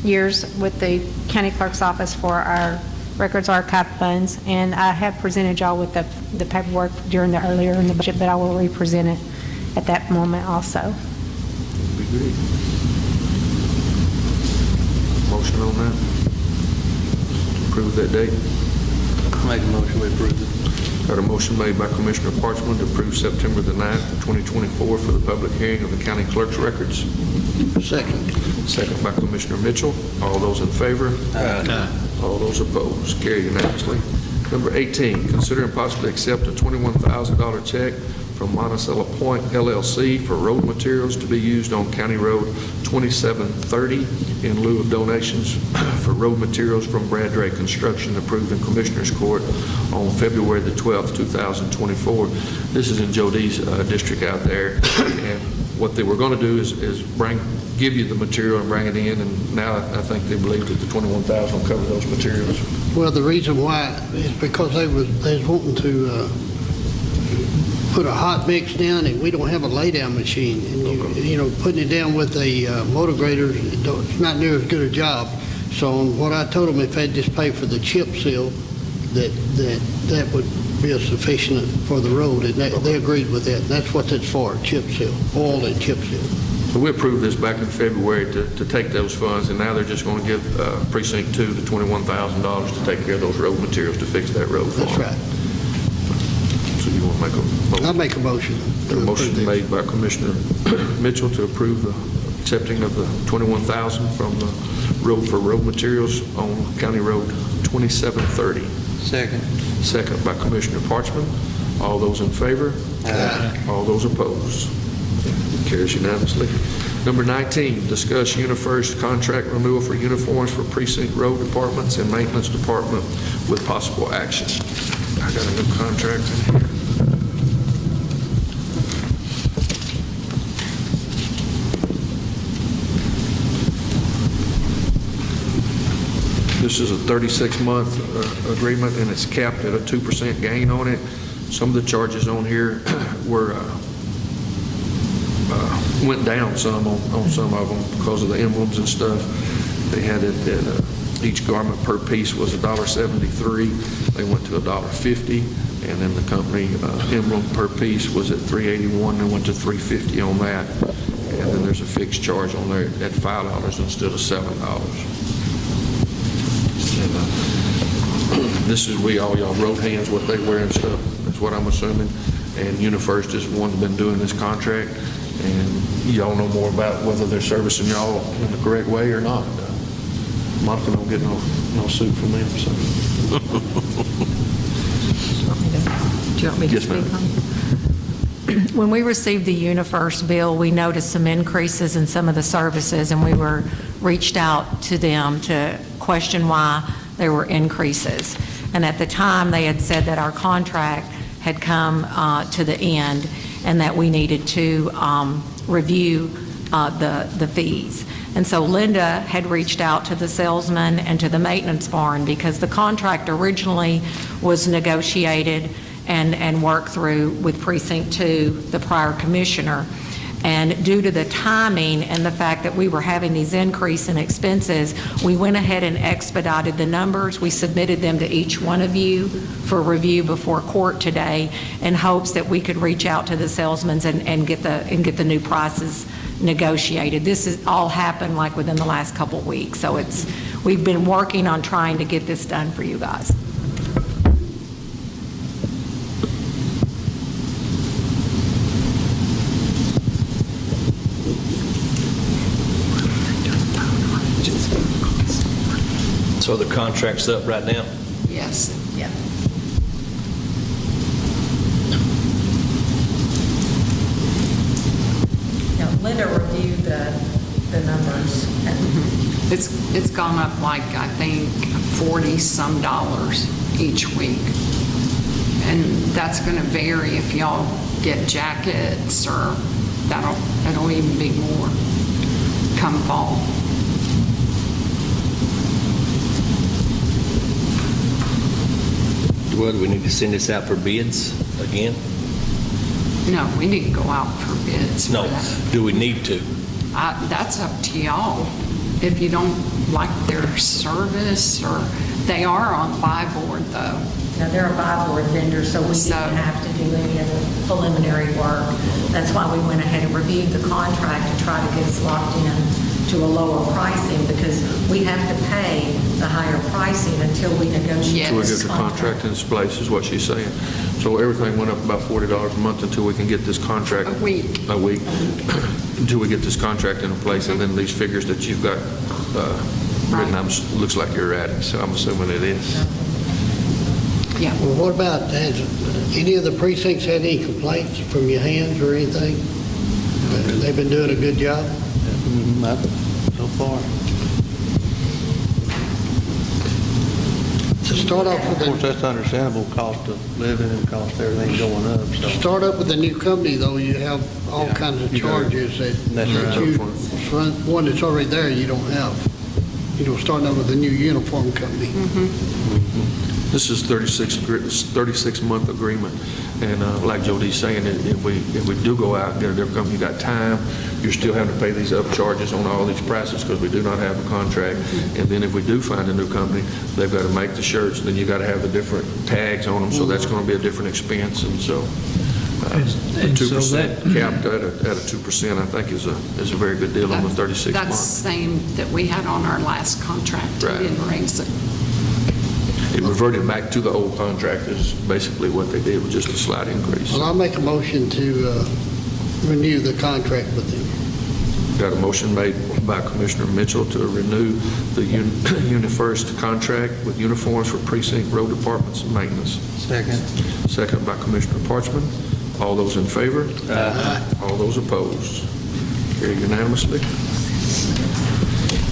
years with the county clerk's office for our records archive funds, and I have presented y'all with the paperwork during earlier in the budget, but I will re-present it at that moment also. Be great. Motion on that? To approve that date? Make a motion to approve it. Got a motion made by Commissioner Parchman to approve September the 9th, 2024 for the public hearing of the county clerk's records. Second. Second by Commissioner Mitchell. All those in favor? All those opposed? Carried unanimously. Number 18, consider and possibly accept a $21,000 check from Monticello Point LLC for road materials to be used on County Road 2730 in lieu of donations for road materials from Bradley Construction approved in Commissioners Court on February the 12th, 2024. This is in Joe D's district out there, and what they were going to do is give you the material and bring it in, and now I think they believe that the $21,000 will cover those materials. Well, the reason why is because they was wanting to put a hot mix down, and we don't have a lay-down machine. And you know, putting it down with a motor grader, it's not near as good a job. So what I told them, if they'd just pay for the chip seal, that would be sufficient for the road, and they agreed with that. That's what that's for, chip seal, oil and chip seal. So we approved this back in February to take those funds, and now they're just going to give Precinct 2 the $21,000 to take care of those road materials to fix that road for That's them. right. So you want to make a motion? I'll make a motion. A motion made by Commissioner Mitchell to approve the accepting of the $21,000 from the road for road materials on County Road 2730. Second. Second by Commissioner Parchman. All those in favor? Aye. All those opposed? Carries unanimously. Number 19, discuss UniFirst contract renewal for uniforms for precinct road departments and maintenance department with possible action. I got a new contract in here. This is a 36-month agreement, and it's capped at a 2% gain on it. Some of the charges on here were went down some on some of them because of the emblems and stuff. They had it at each garment per piece was $1.73. They went to $1.50, and then the company emblem per piece was at $3.81. They went to $3.50 on that, and then there's a fixed charge on there at $5 instead of $7. And, this is all y'all road hands, what they wear and stuff. That's what I'm assuming. And UniFirst is the one that's been doing this contract. And y'all know more about whether they're servicing y'all in the correct way or not. Monica don't get no suit from them, so. Do you want me to Yes, speak ma'am. on it? When we received the UniFirst bill, we noticed some increases in some of the services, and we reached out to them to question why there were increases. And at the time, they had said that our contract had come to the end and that we needed to review the fees. And so Linda had reached out to the salesman and to the maintenance barn because the contract originally was negotiated and worked through with Precinct 2, the prior commissioner. And due to the timing and the fact that we were having these increase in expenses, we went ahead and expedited the numbers. We submitted them to each one of you for review before court today in hopes that we could reach out to the salesmen and get the new prices negotiated. This has all happened like within the last couple of weeks. So we've been working on trying to get this done for you guys. So the contract's up right now? Yes. Yeah. Now, Linda reviewed the numbers. It's gone up like, I think, $40-some each week. And that's going to vary if y'all get jackets, or that'll even be more come fall. What, do we need to send this out for bids again? No, we need to go out for bids for No. that. Do we need to? That's up to y'all. If you don't like their service, or they are on buy board though. Now, they're a buy board vendor, so we So- didn't have to do any of the preliminary work. That's why we went ahead and reviewed the contract to try to get us locked in to a lower pricing, because we have to pay the higher pricing until we negotiate Until we this get the contract in place, is what she's saying. So everything went up about $40 a month until we can get this contract. A week. A week, until we get this contract in place, and then these figures that you've got written, looks like you're at it, so I'm assuming it is. Yeah. Well, what about, has any of the precincts had any complaints from your hands or anything? They've been doing a good job? So far. To start off Of with course, that's understandable, cost of living and cost of everything going up, so. start up with a new company, though, you have all Yeah, kinds of you got it. charges that That's right. you, one that's already there, you don't have. Starting up with a new uniform company. This is 36-month agreement, and like Jody's saying, if we do go out and get a different company, you got time, you're still having to pay these up charges on all these prices because we do not have a contract. And then if we do find a new company, they've got to make the shirts, then you got to have the different tags on them, so that's going to be a different expense. And so the And so 2% capped at a 2%, I think is a very good deal on the 36 That's the months. same that we had on our last contract. Right. We didn't raise it. It reverted back to the old contract is basically what they did, with just a slight increase. Well, I'll make a motion to renew the contract with them. Got a motion made by Commissioner Mitchell to renew the UniFirst contract with uniforms for precinct road departments and maintenance. Second. Second by Commissioner Parchman. All those in favor? Aye. All those opposed? Carried unanimously.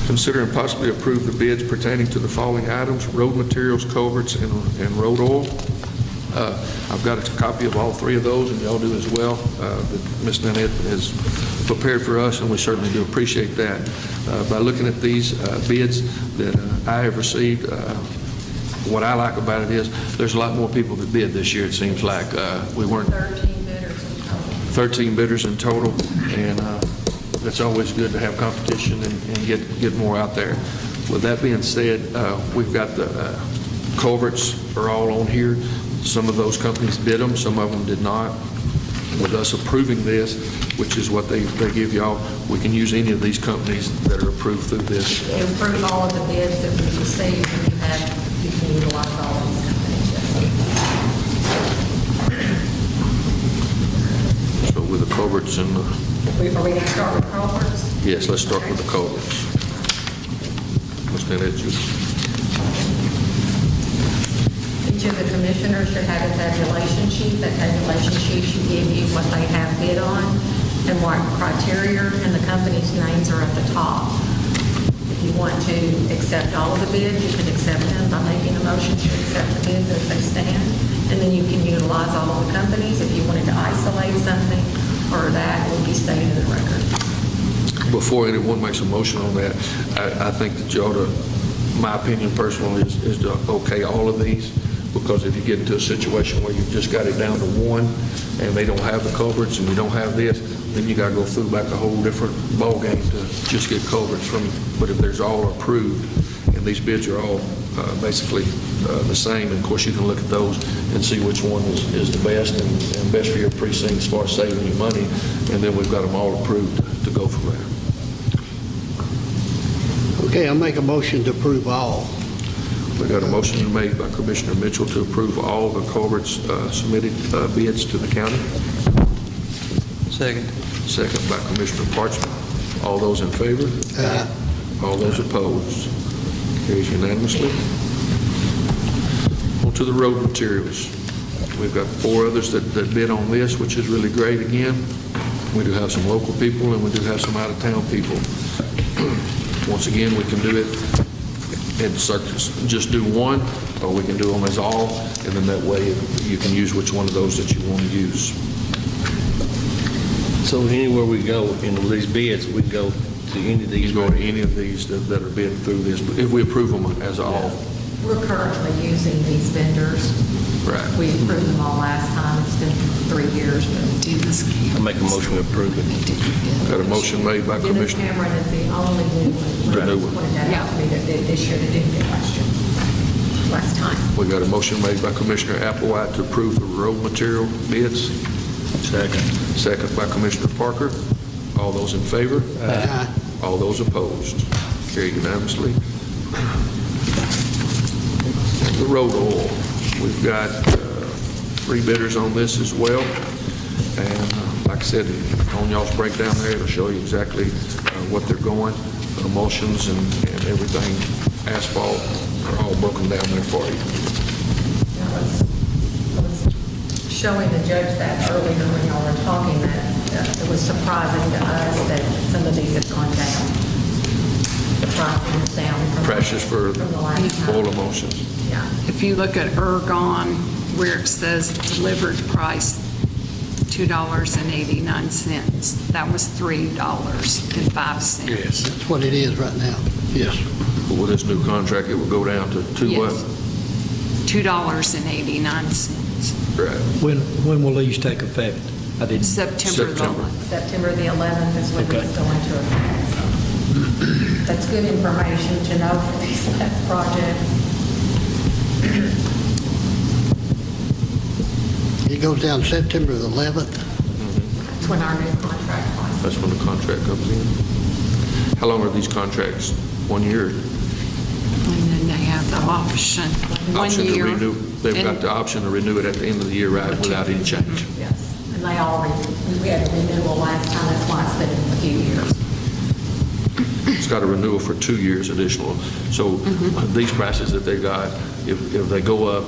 Consider and possibly approve the bids pertaining to the following items: road materials, culverts, and road oil. I've got a copy of all three of those, and y'all do as well, that Ms. Nanette has prepared for us, and we certainly do appreciate that. By looking at these bids that I have received, what I like about it is there's a lot more people that bid this year, it seems like. We weren't 13 bidders in total. 13 bidders in total, and it's always good to have competition and get more out there. With that being said, we've got the culverts are all on here. Some of those companies bid them, some of them did not. With us approving this, which is what they give y'all, we can use any of these companies that are approved through this. You approve all of the bids that we received, and you can utilize all of these companies. Yes. So with the culverts and Are we going to start with culverts? yes, let's start with the culverts. Ms. Nanette, you. Each of the commissioners should have a tabulation sheet. That tabulation sheet should give you what they have bid on and what criteria, and the company's names are at the top. If you want to accept all of the bids, you can accept them by making a motion to accept the bids as they stand, and then you can utilize all of the companies. If you wanted to isolate something, or that will be stated in the record. Before anyone makes a motion on that, I think that you ought to, my opinion personally is to okay all of these, because if you get into a situation where you've just got it down to one and they don't have the culverts and you don't have this, then you got to go through back a whole different ballgame to just get culverts from, but if there's all approved and these bids are all basically the same, and of course you can look at those and see which one is the best and best for your precinct as far as saving you money, and then we've got them all approved to go from there. Okay, I'll make a motion to approve all. We got a motion made by Commissioner Mitchell to approve all the culverts submitted bids to the county. Second. Second by Commissioner Parchman. All those in favor? Aye. All those opposed? Carries unanimously. On to the road materials. We've got 4 others that bid on this, which is really great again. We do have some local people and we do have some out-of-town people. Once again, we can do it in circles, just do one, or we can do them as all, and then that way you can use which one of those that you want to use. So anywhere we go, these bids, we go to any of You these. can go to any of these that are bid through this, but if we approve them as all. We're currently using these vendors. Right. We approved them all last time. It's been 3 years, but I make a motion to approve it. Got a motion made by Dennis Commissioner. Cameron is the only new one. The new one. Pointed that out to me that did this year, that didn't get last time. We got a motion made by Commissioner Applewhite to approve the road material bids. Second. Second by Commissioner Parker. All those in favor? Aye. All those opposed? Carried unanimously. the road oil. We've got 3 bidders on this as well. And like I said, on y'all's breakdown there, it'll show you exactly what they're going, emulsions and everything, asphalt, are all broken down there for you. I was showing the judge that earlier when y'all were talking, that it was surprising to us that some of these have gone down. The pricing is down from Precious for from the last time. oil emulsions. Yeah. If you look at Ergon, where it says delivered price, $2.89, that was $3.05. Yes. That's what it is right now. Yes. But with this new contract, it will go down to what? Yes. $2.89. Right. When will these take effect? I didn't. September the September. 11th. September the 11th is when Okay. it's going to effect. So that's good information to know for these last projects. It goes down September the 11th. That's when our new contract was. That's when the contract comes in. How long are these contracts? 1 year? And then they have the option, 1 Option to year. renew. They've got And- the option to renew it at the end of the year, right, without any change. Yes. And they all, we had a renewal last time, that's why it's been a few years. It's got a renewal for 2 years additional. So these prices that they got, if they go up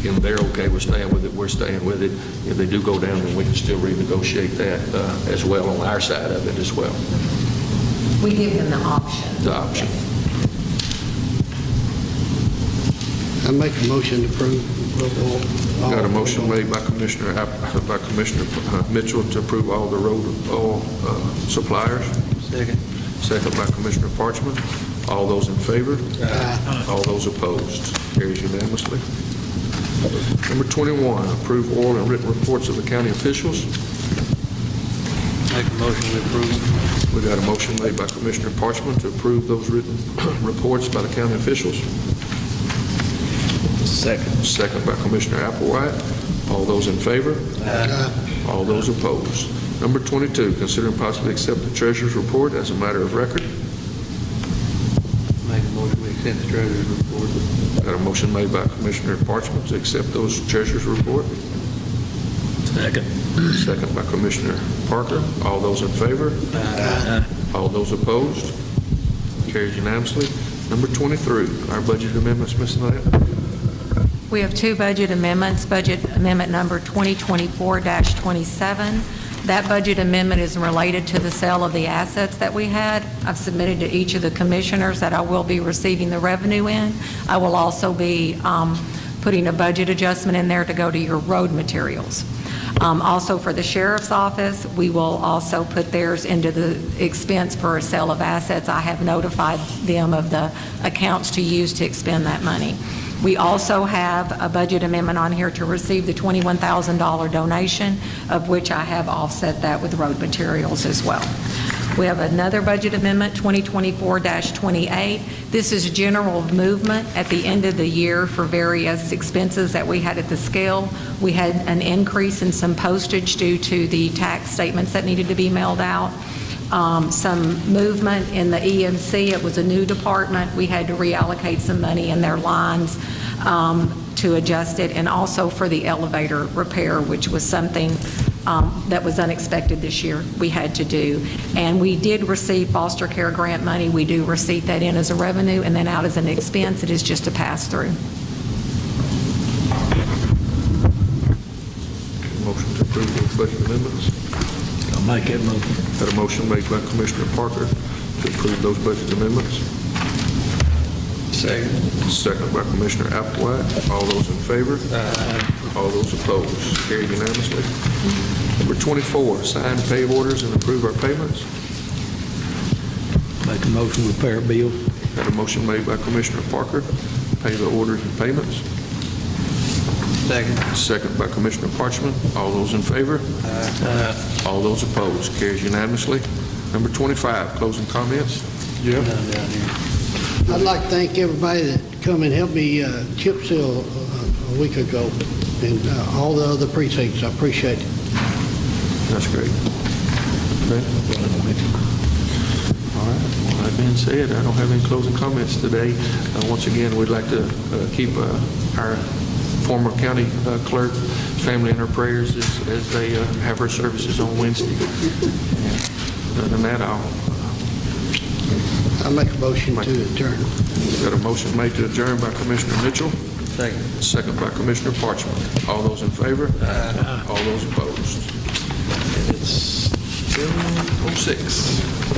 and they're okay with staying with it, we're staying with it. If they do go down, then we can still renegotiate that as well on our side of it as well. We give them the option. The option. I make a motion to approve. Got a motion made by Commissioner Mitchell to approve all the road oil suppliers. Second. Second by Commissioner Parchman. All those in favor? All those opposed? Carries unanimously. Number 21, approve oral and written reports of the county officials. Make a motion to approve. We got a motion made by Commissioner Parchman to approve those written reports by the county officials. Second. Second by Commissioner Applewhite. All those in favor? All those opposed? Number 22, consider and possibly accept the treasurer's report as a matter of record. Make a motion to accept the treasurer's report. Got a motion made by Commissioner Parchman to accept those treasurer's report. Second. Second by Commissioner Parker. All those in favor? All those opposed? Carries unanimously. Number 23, our budget amendments, Ms. Knight. We have 2 budget amendments. Budget amendment number 2024-27. That budget amendment is related to the sale of the assets that we had. I've submitted to each of the commissioners that I will be receiving the revenue in. I will also be putting a budget adjustment in there to go to your road materials. Also for the sheriff's office, we will also put theirs into the expense for a sale of assets. I have notified them of the accounts to use to expend that money. We also have a budget amendment on here to receive the $21,000 donation, of which I have offset that with road materials as well. We have another budget amendment, 2024-28. This is general movement at the end of the year for various expenses that we had at the scale. We had an increase in some postage due to the tax statements that needed to be mailed out. Some movement in the EMC. It was a new department. We had to reallocate some money in their lines to adjust it, and also for the elevator repair, which was something that was unexpected this year we had to do. And we did receive foster care grant money. We do receipt that in as a revenue and then out as an expense. It is just a pass-through. Motion to approve those budget amendments. I'll make that motion. Got a motion made by Commissioner Parker to approve those budget amendments. Second. Second by Commissioner Applewhite. All those in favor? All those opposed? Carried unanimously. Number 24, sign pay orders and approve our payments. Make a motion to repair bills. Got a motion made by Commissioner Parker, pay the orders and payments. Second. Second by Commissioner Parchman. All those in favor? All those opposed? Carries unanimously. Number 25, closing comments. Jim? None down here. I'd like to thank everybody that come and helped me chip seal a week ago, and all the other precincts. I appreciate it. That's great. Okay. All right. Well, That being said, I don't have any closing comments today. Once again, we'd like to keep our former county clerk family in our prayers as they have her services on Wednesday. And other than that, I make a motion to adjourn. We've got a motion made to adjourn by Commissioner Mitchell. Second by Commissioner Parchman. All those in favor? Aye. All those opposed? And it's 10:06.